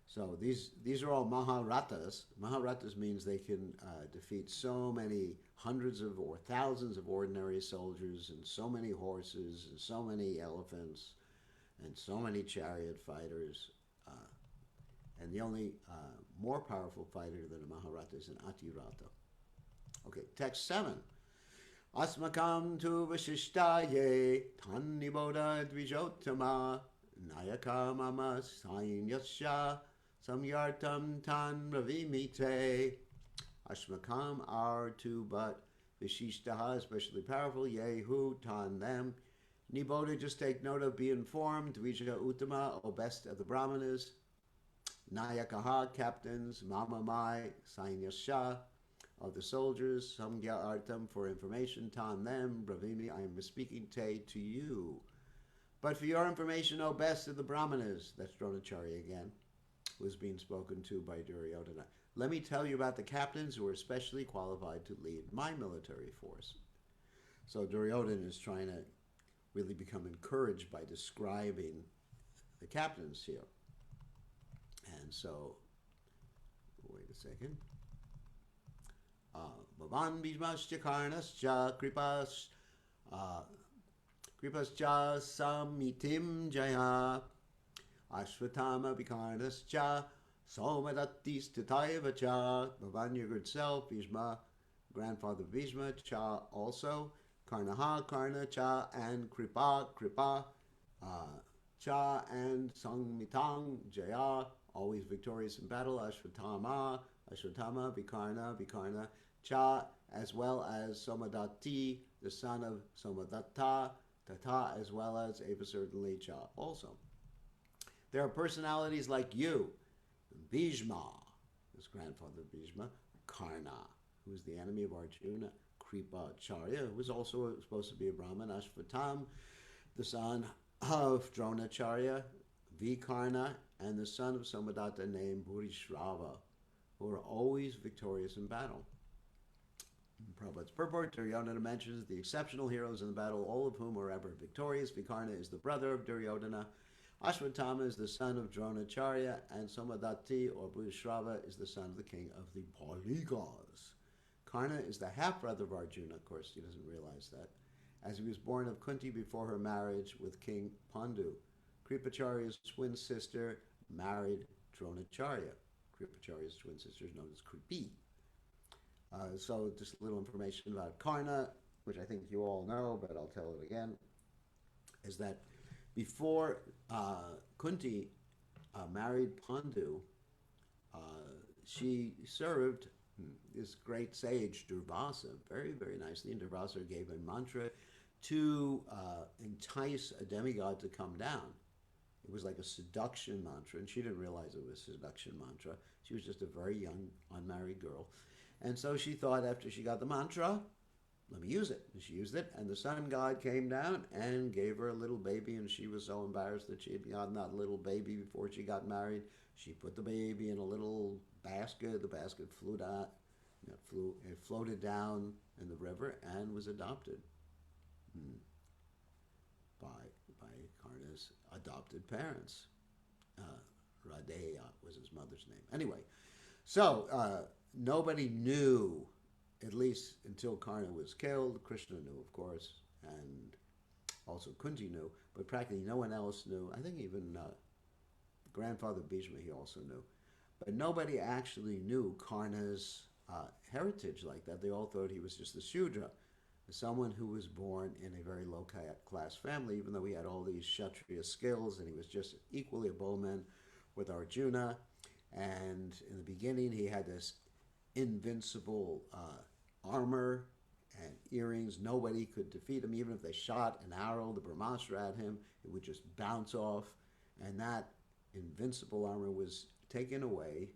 So these are all Maharatas. Maharatas means they can defeat so many hundreds of or thousands of ordinary soldiers, and so many horses, and so many elephants, and so many chariot fighters. And the only more powerful fighter than a Maharata is an Atirata. Okay, text 7. Asmakam tu vashishtaye tanniboda dvijottama nayaka mama sainyasya samyartam tan ravimite. Ashmakam, our two, but Vishishtaha, especially powerful, Yehu, tan them. Niboda, just take note of, be informed. Dvija Uttama, O best of the Brahmanas. Nayakaha, captains. Mamamai, Sainyasya, of the soldiers. Samgya Artam, for information. Tan them. Bravimi, I am speaking te to you. But for your information, O best of the Brahmanas, that's Dronacharya again, was being spoken to by Duryodhana. Let me tell you about the captains who are especially qualified to lead my military force. So Duryodhana is trying to really become encouraged by describing the captains here. And so, wait a second. Bhavan Bhishmascha Karnascha Kripascha Samitim Jaya Ashvatama Vikarnascha Somadattis Tatayavacha. Bhavan, your good self, Bhishma, grandfather Bhishma, Cha also, Karnaha, Karna, Cha, and Kripa, Cha, and Sangmitang, Jaya, always victorious in battle, Ashvatama, Vikarna, Cha, as well as Somadatti, the son of Somadatta, Tata, as well as Eva, certainly Cha also. There are personalities like you, Bhishma, his grandfather Bhishma, Karna, who was the enemy of Arjuna, Kripa Charya, who was also supposed to be a Brahmin, Ashvatam, the son of Dronacharya, Vikarna, and the son of Somadatta named Bhurishrava, who are always victorious in battle. Prabhupada's purport, Duryodhana mentions the exceptional heroes in the battle, all of whom are ever victorious. Vikarna is the brother of Duryodhana. Ashwatthama is the son of Dronacharya, and Somadatti or Bhushrava is the son of the king of the Paulikas. Karna is the half-brother of Arjuna. Of course, he doesn't realize that, as he was born of Kunti before her marriage with King Pandu. Kripacharya's twin sister married Dronacharya. Kripacharya's twin sister is known as Kripi. So just a little information about Karna, which I think you all know, but I'll tell it again, is that before Kunti married Pandu, she served this great sage Durvasa very, very nicely, and Durvasa gave a mantra to entice a demigod to come down. It was like a seduction mantra, and she didn't realize it was a seduction mantra. She was just a very young, unmarried girl. And so she thought, after she got the mantra, let me use it. And she used it, and the sun god came down and gave her a little baby, and she was so embarrassed that she had gotten that little baby before she got married. She put the baby in a little basket. The basket flew down, it floated down in the river and was adopted by Karna's adopted parents. Radeya was his mother's name. Anyway, so nobody knew, at least until Karna was killed. Krishna knew, of course, and also Kunti knew, but practically no one else knew. I think even grandfather Bhishma, he also knew. But nobody actually knew Karna's heritage like that. They all thought he was just a Shudra, someone who was born in a very low-class family, even though he had all these Kshatriya skills, and he was just equally a bowman with Arjuna. And in the beginning, he had this invincible armor and earrings. Nobody could defeat him. Even if they shot an arrow, the Brahmastra at him, it would just bounce off. And that invincible armor was taken away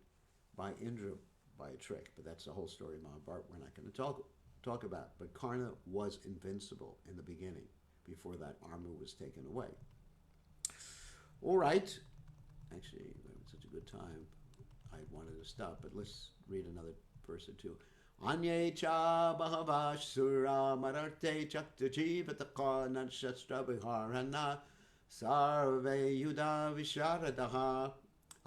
by Indra by a trick. But that's the whole story of Mahabharata we're not going to talk about. But Karna was invincible in the beginning, before that armor was taken away. All right. Actually, we had such a good time, I wanted to stop, but let's read another verse or two. Anye cha bahava sura mararte chakta jivataka nanshastra viharana sarve yuda visharadaha.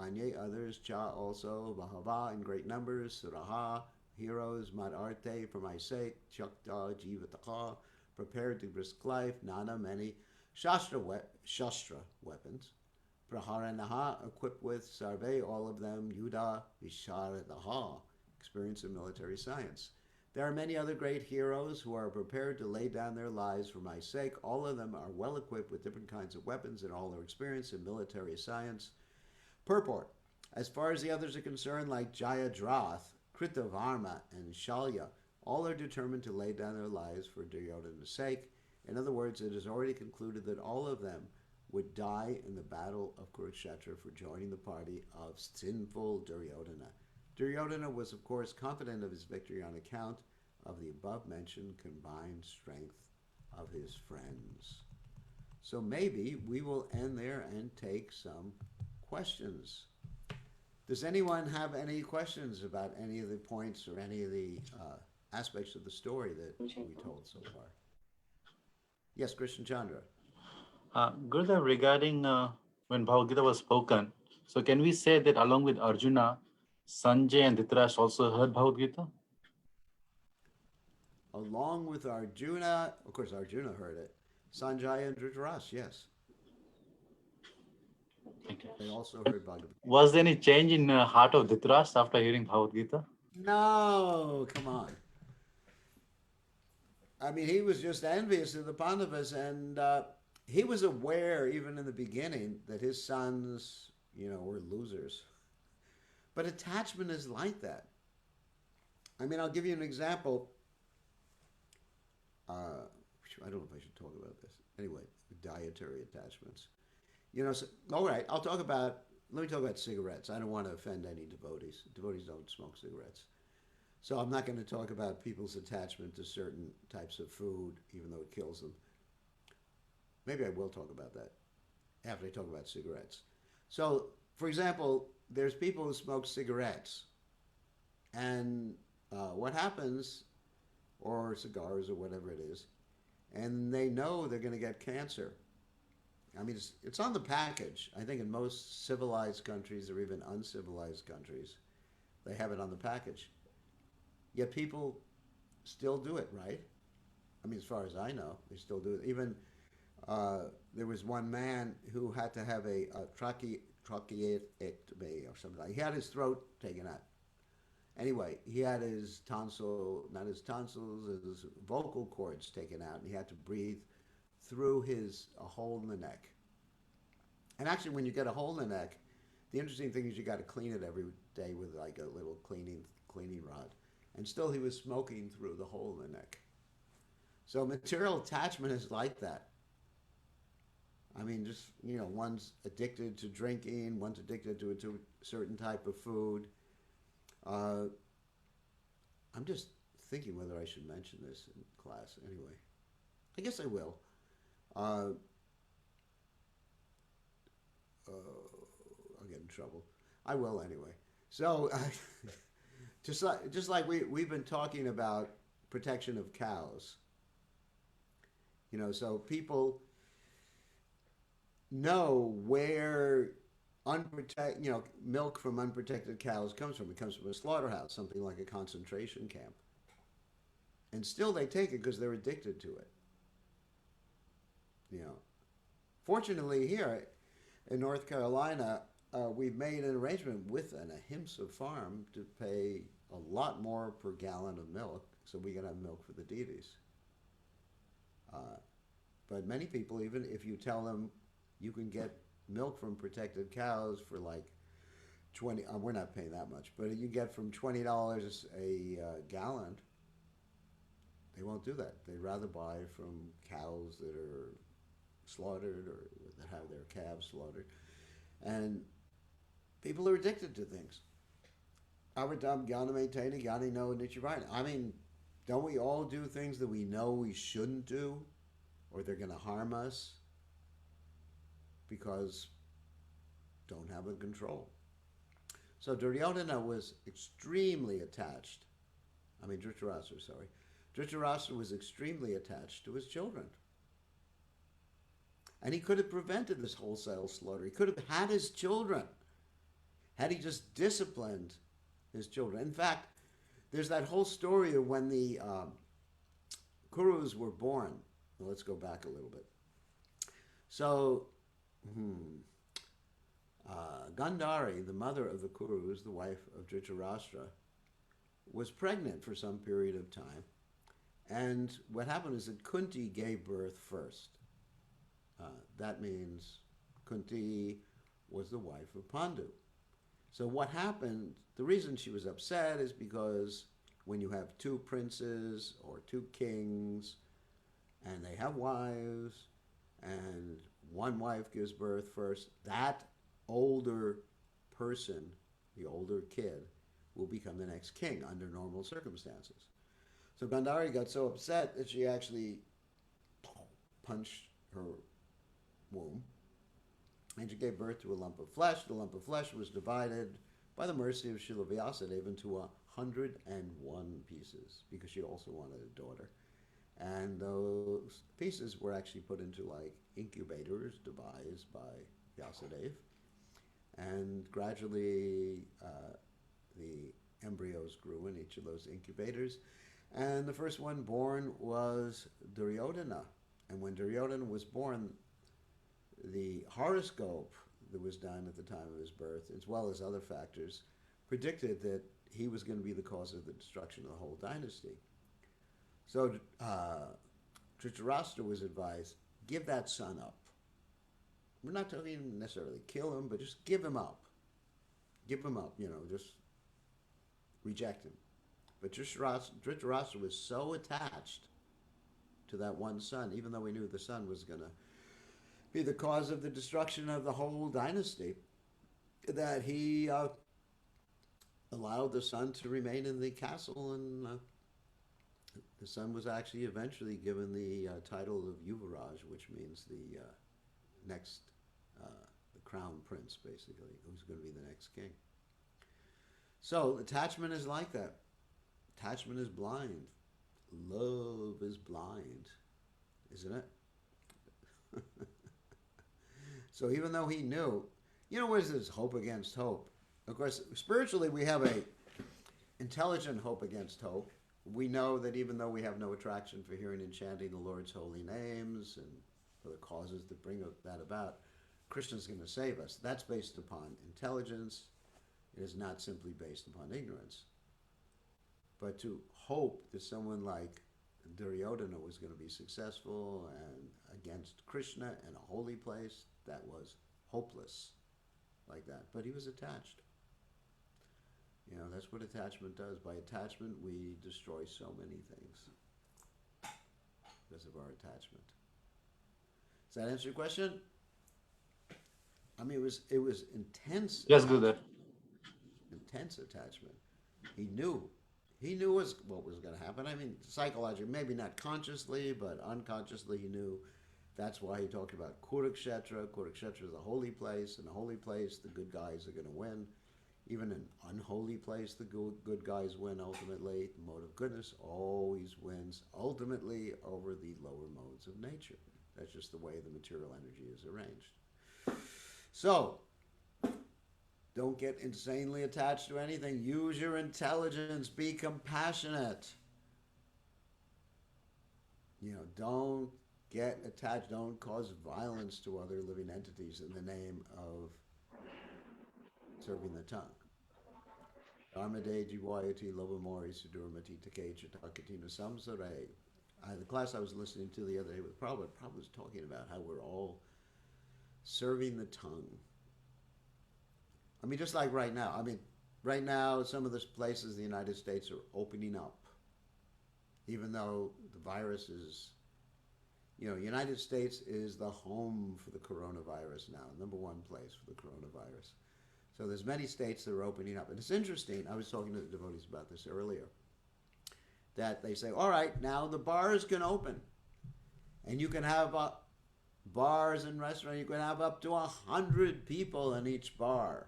Anye, others, cha also, bahava in great numbers, suraha, heroes, mararte for my sake, chakta jivataka, prepared to risk life, nana, many, shastra weapons, praharanaha, equipped with, sarve, all of them, yuda visharadaha, experience in military science. There are many other great heroes who are prepared to lay down their lives for my sake. All of them are well equipped with different kinds of weapons and all their experience in military science. Purport. As far as the others are concerned, like Jayadrath, Kritavarma, and Shalya, all are determined to lay down their lives for Duryodhana's sake. In other words, it is already concluded that all of them would die in the battle of Kurukshetra for joining the party of sinful Duryodhana. Duryodhana was, of course, confident of his victory on account of the above-mentioned combined strength of his friends. So maybe we will end there and take some questions. Does anyone have any questions about any of the points or any of the aspects of the story that we told so far? Yes, Krishna Chandra. Gurudev, regarding when Bhagavad Gita was spoken, so can we say that along with Arjuna, Sanjay and Dhritarashtra also heard Bhagavad Gita? Along with Arjuna, of course Arjuna heard it. Sanjay and Dhritarashtra, yes. Okay. They also heard Bhagavad Gita. Was there any change in the heart of Dhritarashtra after hearing Bhagavad Gita? No, come on. I mean, he was just envious of the Pandavas, and he was aware, even in the beginning, that his sons, were losers. But attachment is like that. I mean, I'll give you an example. I don't know if I should talk about this. Anyway, dietary attachments. All right, let me talk about cigarettes. I don't want to offend any devotees. Devotees don't smoke cigarettes. So I'm not going to talk about people's attachment to certain types of food, even though it kills them. Maybe I will talk about that after I talk about cigarettes. So, for example, there's people who smoke cigarettes. And what happens or cigars or whatever it is, and they know they're going to get cancer. I mean, it's on the package. I think in most civilized countries or even uncivilized countries, they have it on the package. Yet people still do it, right? I mean, as far as I know, they still do it. Even there was one man who had to have a tracheotomy or something like that. He had his throat taken out. Anyway, he had his not his tonsils, his vocal cords taken out, and he had to breathe through a hole in the neck. And actually, when you get a hole in the neck, the interesting thing is you got to clean it every day with like a little cleaning rod. And still, he was smoking through the hole in the neck. So material attachment is like that. I mean, just, one's addicted to drinking, one's addicted to a certain type of food. I'm just thinking whether I should mention this in class. Anyway, I guess I will. I'll get in trouble. I will anyway. So, just like we've been talking about protection of cows. So people know where milk from unprotected cows comes from. It comes from a slaughterhouse, something like a concentration camp. And still they take it because they're addicted to it. Fortunately here in North Carolina, we've made an arrangement with an Ahimsa farm to pay a lot more per gallon of milk so we can have milk for the deities. But many people, even if you tell them you can get milk from protected cows for like 20, we're not paying that much, but you get from $20 a gallon, they won't do that. They'd rather buy from cows that are slaughtered or that have their calves slaughtered. And people are addicted to things. Avadam Gyaname Tena Gyani no Nichirana. I mean, don't we all do things that we know we shouldn't do or they're going to harm us because don't have the control? So Duryodhana was extremely attached. Dhritarashtra, sorry. Dhritarashtra was extremely attached to his children. And he could have prevented this wholesale slaughter. He could have had his children had he just disciplined his children. In fact, there's that whole story of when the Kurus were born. Well, let's go back a little bit. So, Gandhari, the mother of the Kurus, the wife of Dhritarashtra, was pregnant for some period of time. And what happened is that Kunti gave birth first. That means Kunti was the wife of Pandu. So what happened, the reason she was upset is because when you have two princes or two kings and they have wives and one wife gives birth first, that older person, the older kid, will become the next king under normal circumstances. So Gandhari got so upset that she actually punched her womb, and she gave birth to a lump of flesh. The lump of flesh was divided by the mercy of Srila Vyasadeva into 101 pieces because she also wanted a daughter. And those pieces were actually put into like incubators devised by Vyasadeva. And gradually the embryos grew in each of those incubators. And the first one born was Duryodhana. And when Duryodhana was born, the horoscope that was done at the time of his birth, as well as other factors, predicted that he was going to be the cause of the destruction of the whole dynasty. So Dhritarashtra was advised, give that son up. We're not talking necessarily kill him, but just give him up. Give him up, just reject him. But Dhritarashtra was so attached to that one son, even though he knew the son was going to be the cause of the destruction of the whole dynasty, that he allowed the son to remain in the castle, and the son was actually eventually given the title of Yuvaraj, which means the next, the crown prince, basically, who's going to be the next king. So attachment is like that. Attachment is blind. love is blind, isn't it? So even though he knew, what is this hope against hope? Of course, spiritually, we have a intelligent hope against hope. We know that even though we have no attraction for hearing and chanting the Lord's holy names and for the causes that bring that about, Krishna's going to save us. That's based upon intelligence. It is not simply based upon ignorance. But to hope that someone like Duryodhana was going to be successful and against Krishna in a holy place, that was hopeless like that. But he was attached. That's what attachment does. By attachment, we destroy so many things because of our attachment. Does that answer your question? I mean, it was intense. Yes, Gurudev. Intense attachment. He knew what was going to happen. I mean, psychologically, maybe not consciously, but unconsciously, he knew. That's why he talked about Kurukshetra. Kurukshetra is a holy place. In a holy place, the good guys are going to win. Even in an unholy place, the good guys win ultimately. The mode of goodness always wins ultimately over the lower modes of nature. That's just the way the material energy is arranged. So, don't get insanely attached to anything. Use your intelligence. Be compassionate. Don't get attached. Don't cause violence to other living entities in the name of serving the tongue. Dharmade Jivayati Lobamori Sudurmati Take Chatakatina Samsare. The class I was listening to the other day with Prabhupada was talking about how we're all serving the tongue. I mean, just like right now. I mean, right now, some of the places in the United States are opening up. Even though the virus is, United States is the home for the coronavirus now, number one place for the coronavirus. So there's many states that are opening up. And it's interesting, I was talking to the devotees about this earlier, that they say, all right, now the bars can open. And you can have bars and restaurants, you can have up to 100 people in each bar.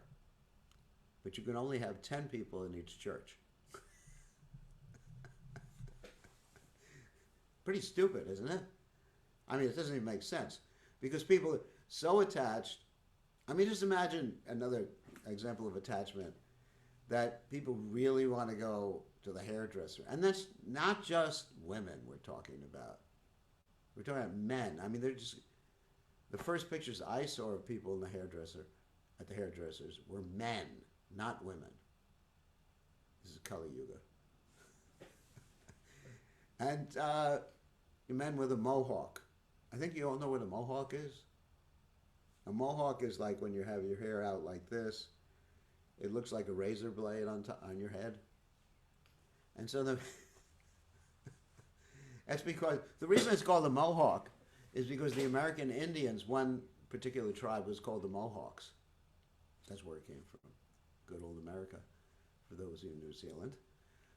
But you can only have 10 people in each church. Pretty stupid, isn't it? I mean, it doesn't even make sense. Because people are so attached. I mean, just imagine another example of attachment, that people really want to go to the hairdresser. And that's not just women we're talking about. We're talking about men. I mean, they're just, the first pictures I saw of people in the at the hairdressers were men, not women. This is Kali Yuga. And men with a mohawk. I think you all know what a mohawk is. A mohawk is like when you have your hair out like this. It looks like a razor blade on your head. And so that's because, the reason it's called a mohawk is because the American Indians, one particular tribe was called the Mohawks. That's where it came from. Good old America, for those in New Zealand.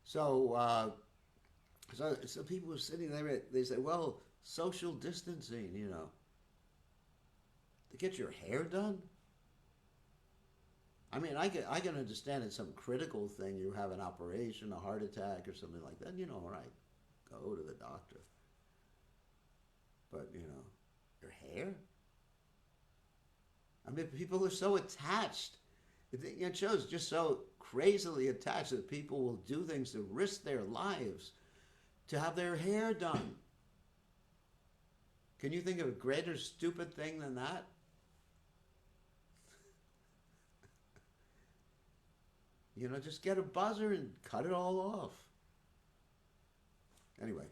So, so people were sitting there, they say, well, social distancing, to get your hair done? I mean, I can understand it's some critical thing. You have an operation, a heart attack or something like that. All right, go to the doctor. But, your hair? I mean, people are so attached. It shows just so crazily attached that people will do things to risk their lives to have their hair done. Can you think of a greater stupid thing than that? Just get a buzzer and cut it all off. Anyway,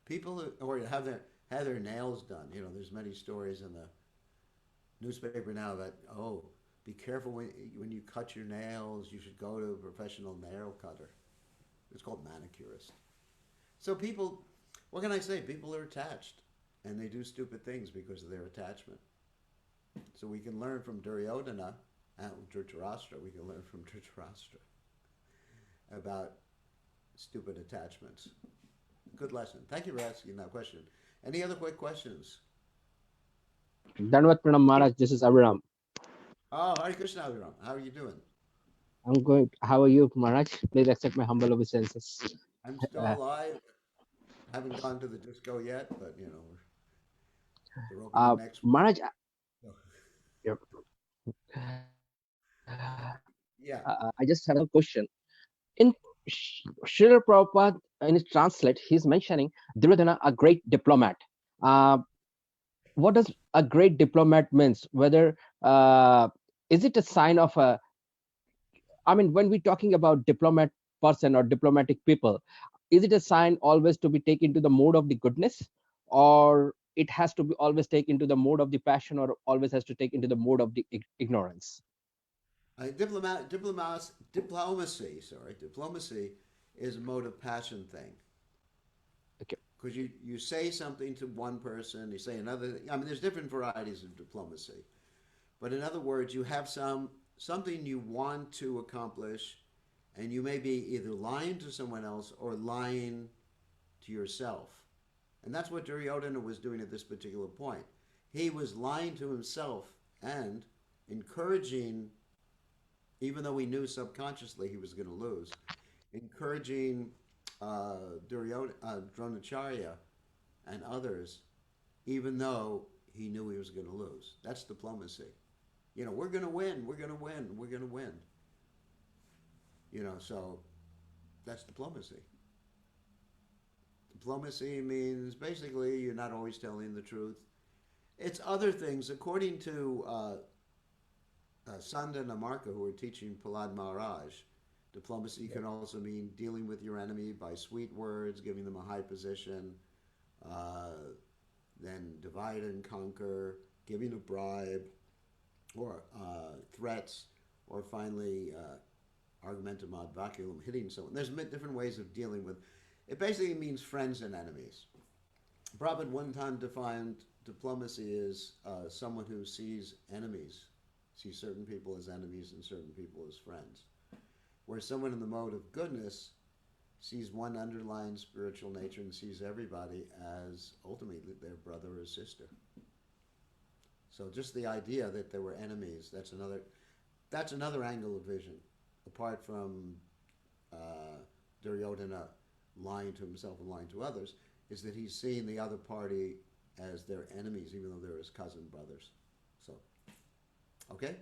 people or have their nails done. There's many stories in the newspaper now that, be careful when you cut your nails. You should go to a professional nail cutter. It's called manicurist. So people, what can I say? People are attached, and they do stupid things because of their attachment. So we can learn from Duryodhana. Dhritarashtra, we can learn from Dhritarashtra about stupid attachments. Good lesson. Thank you for asking that question. Any other quick questions? Dandavat Pranam Maharaj, this is Abraham. Oh, Hare Krishna, Aviram. How are you doing? I'm good. How are you, Maharaj? Please accept my humble obeisances. I'm still alive. Haven't gone to the disco yet, but you know, they're opening next week. Maharaj, So, yeah, yeah. I just have a question. In Srila Prabhupada, in his translate, he's mentioning Duryodhana, a great diplomat. Uh, what does a great diplomat means? Whether is it a sign of a? I mean, when we're talking about diplomat person or diplomatic people, is it a sign always to be taken to the mode of the goodness, or it has to be always taken to the mode of the passion, or always has to take into the mode of the ignorance? Diplomacy is a mode of passion thing. Okay. Because you say something to one person, you say another. I mean, there's different varieties of diplomacy, but in other words, you have something you want to accomplish, and you may be either lying to someone else or lying to yourself, and that's what Duryodhana was doing at this particular point. He was lying to himself and encouraging, even though he knew subconsciously he was going to lose, encouraging Dronacharya and others, even though he knew he was going to lose. That's diplomacy. You know, we're going to win, we're going to win, we're going to win. You know, so that's diplomacy. Diplomacy means basically you're not always telling the truth. It's other things. According to Sanda and Amarka, who are teaching Prahlad Maharaj, diplomacy can also mean dealing with your enemy by sweet words, giving them a high position, then divide and conquer, giving a bribe, or threats, or finally argumentum ad vacuum, hitting someone. There's different ways of dealing with. It basically means friends and enemies. Prabhupada one time defined diplomacy as someone who sees enemies, sees certain people as enemies and certain people as friends. Where someone in the mode of goodness sees one underlying spiritual nature and sees everybody as ultimately their brother or sister. So just the idea that there were enemies, that's another angle of vision, apart from Duryodhana lying to himself and lying to others, is that he's seeing the other party as their enemies, even though they're his cousin brothers. So, okay?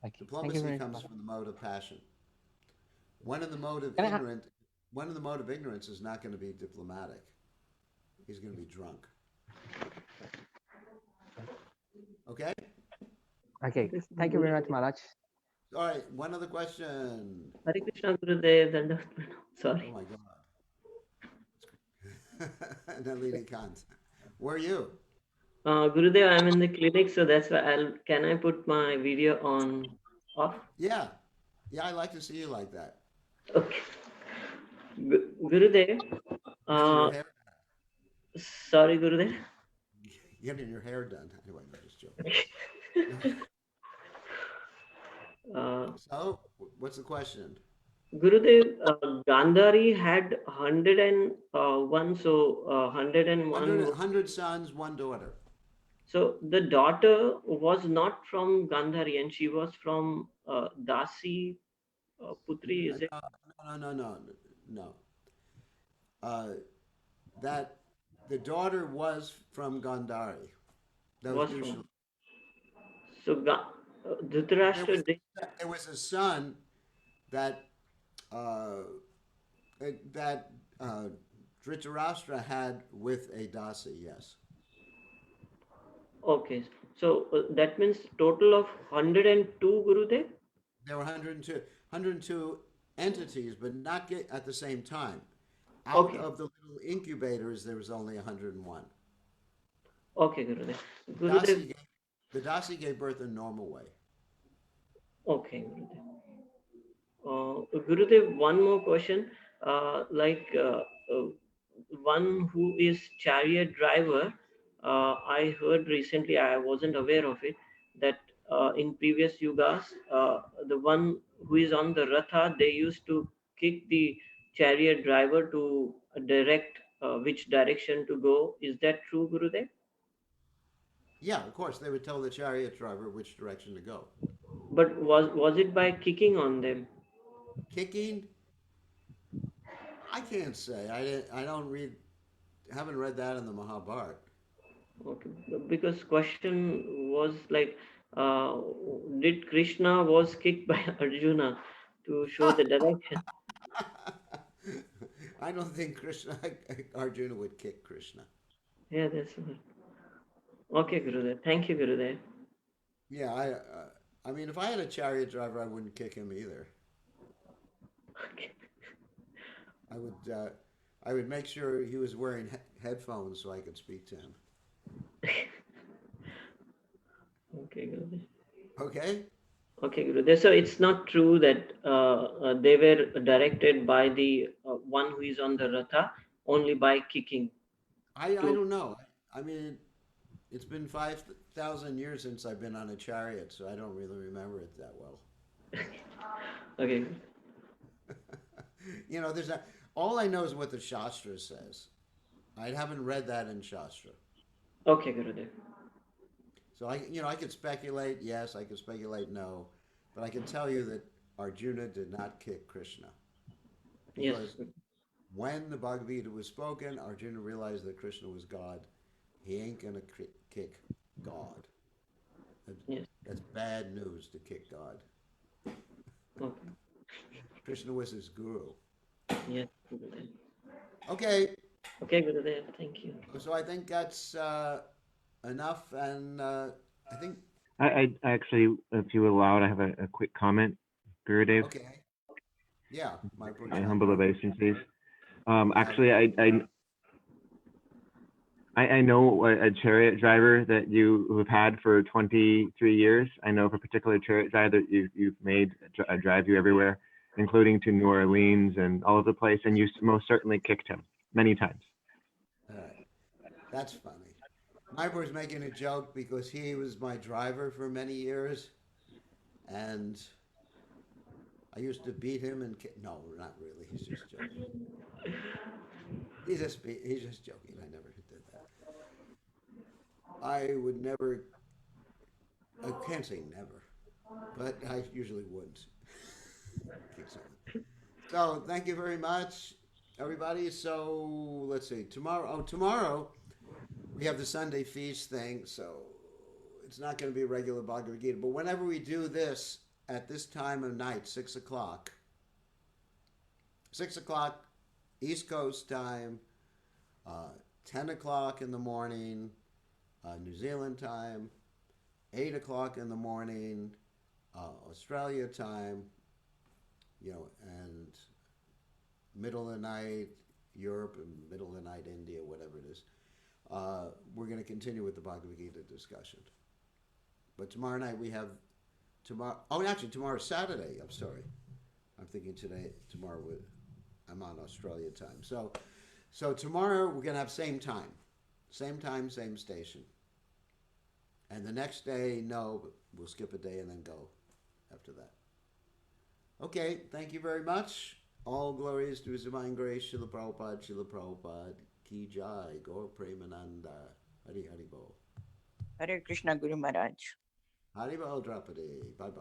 Thank you Diplomacy very comes much. from the mode of passion. One in the mode of ignorance is not going to be diplomatic. He's going to be drunk. Okay? Okay, thank you very much, Maharaj. All right, one other question. Hare Krishna Gurudev, Dandavat Pranam. Oh Sorry. my God. Nalini Kant. Where are you? Gurudev, I'm in the clinic, so that's why can I put my video on off? Yeah. Yeah, I like to see you like that. Okay. Gurudev, Getting your hair, sorry Gurudev. getting your hair done. Anyway, I'm just joking. So, what's the question? Gurudev, Gandhari had 101, so 101. 100 sons, one daughter. So the daughter was not from Gandhari and she was from Dasi Putri, is it? No. That the daughter was from Gandhari. That was Was Dushala. from. So Dhritarashtra did. There was a son that that Dhritarashtra had with a Dasi. Yes. Okay, so that means total of 102 Gurudev? There were 102 entities, but not at the same time. Out Okay. of the little incubators, there was only 101. Okay, Gurudev. Gurudev. The Dasi gave birth in normal way. Okay, Gurudev. Gurudev, one more question. One who is chariot driver, I heard recently, I wasn't aware of it, that in previous yugas, the one who is on the ratha, they used to kick the chariot driver to direct which direction to go. Is that true, Gurudev? Yeah, of course, they would tell the chariot driver which direction to go. But was it by kicking on them? Kicking? I can't say. I don't read, haven't read that in the Mahabharata. Okay, because question was like, uh, did Krishna was kicked by Arjuna to show the direction? I don't think Arjuna would kick Krishna. Yeah, that's what. Okay, Gurudev. Thank you, Gurudev. Yeah, I mean, if I had a chariot driver, I wouldn't kick him either. Okay. I would make sure he was wearing headphones so I could speak to him. Okay, Gurudev. Okay? Okay, Gurudev. So it's not true that they were directed by the one who is on the Ratha only by kicking. I To don't know. I mean, it's been 5,000 years since I've been on a chariot, so I don't really remember it that well. okay, You know, all I know is what the Shastra says. I haven't read that in Shastra. okay, Gurudev. So I could speculate, yes, I could speculate, no, but I can tell you that Arjuna did not kick Krishna. Yes. Because when the Bhagavad Gita was spoken, Arjuna realized that Krishna was God. He ain't gonna kick God. Yes. That's bad news to kick God. Okay. Krishna was his guru. Yes, Gurudev. Okay, Okay, Gurudev. Thank you. so I think that's enough, and I think I actually, if you allow it, I have a quick comment, Gurudev. okay. Yeah, my My humble obeisances. Actually, I know a chariot driver that you have had for 23 years. I know of a particular chariot driver that you've made drive you everywhere, including to New Orleans and all over the place, and you most certainly kicked him many times. All right, that's funny. Myber was making a joke because he was my driver for many years, and I used to beat him and no, not really. He's just joking. He's just joking. I never did that. I would never. I can't say never, but I usually wouldn't. So thank you very much, everybody. So let's see. Tomorrow we have the Sunday feast thing. So it's not going to be a regular Bhagavad Gita, but whenever we do this at this time of night, 6 o'clock, 6 o'clock East Coast time, 10 o'clock in the morning, New Zealand time, 8 o'clock in the morning, Australia time, and middle of the night, Europe, and middle of the night, India, whatever it is. We're going to continue with the Bhagavad Gita discussion. But tomorrow night we have, actually tomorrow's Saturday, I'm sorry. I'm thinking tomorrow I'm on Australia time. So tomorrow we're going to have same time, same station. And the next day, no, but we'll skip a day and then go after that. Okay, thank you very much. All glories to His Divine Grace, Srila Prabhupada, Ki Jai, Gaur Premananda, Hari Hari Bol. Hare Krishna Guru Maharaj. Hari Bol Draupadi, bye bye.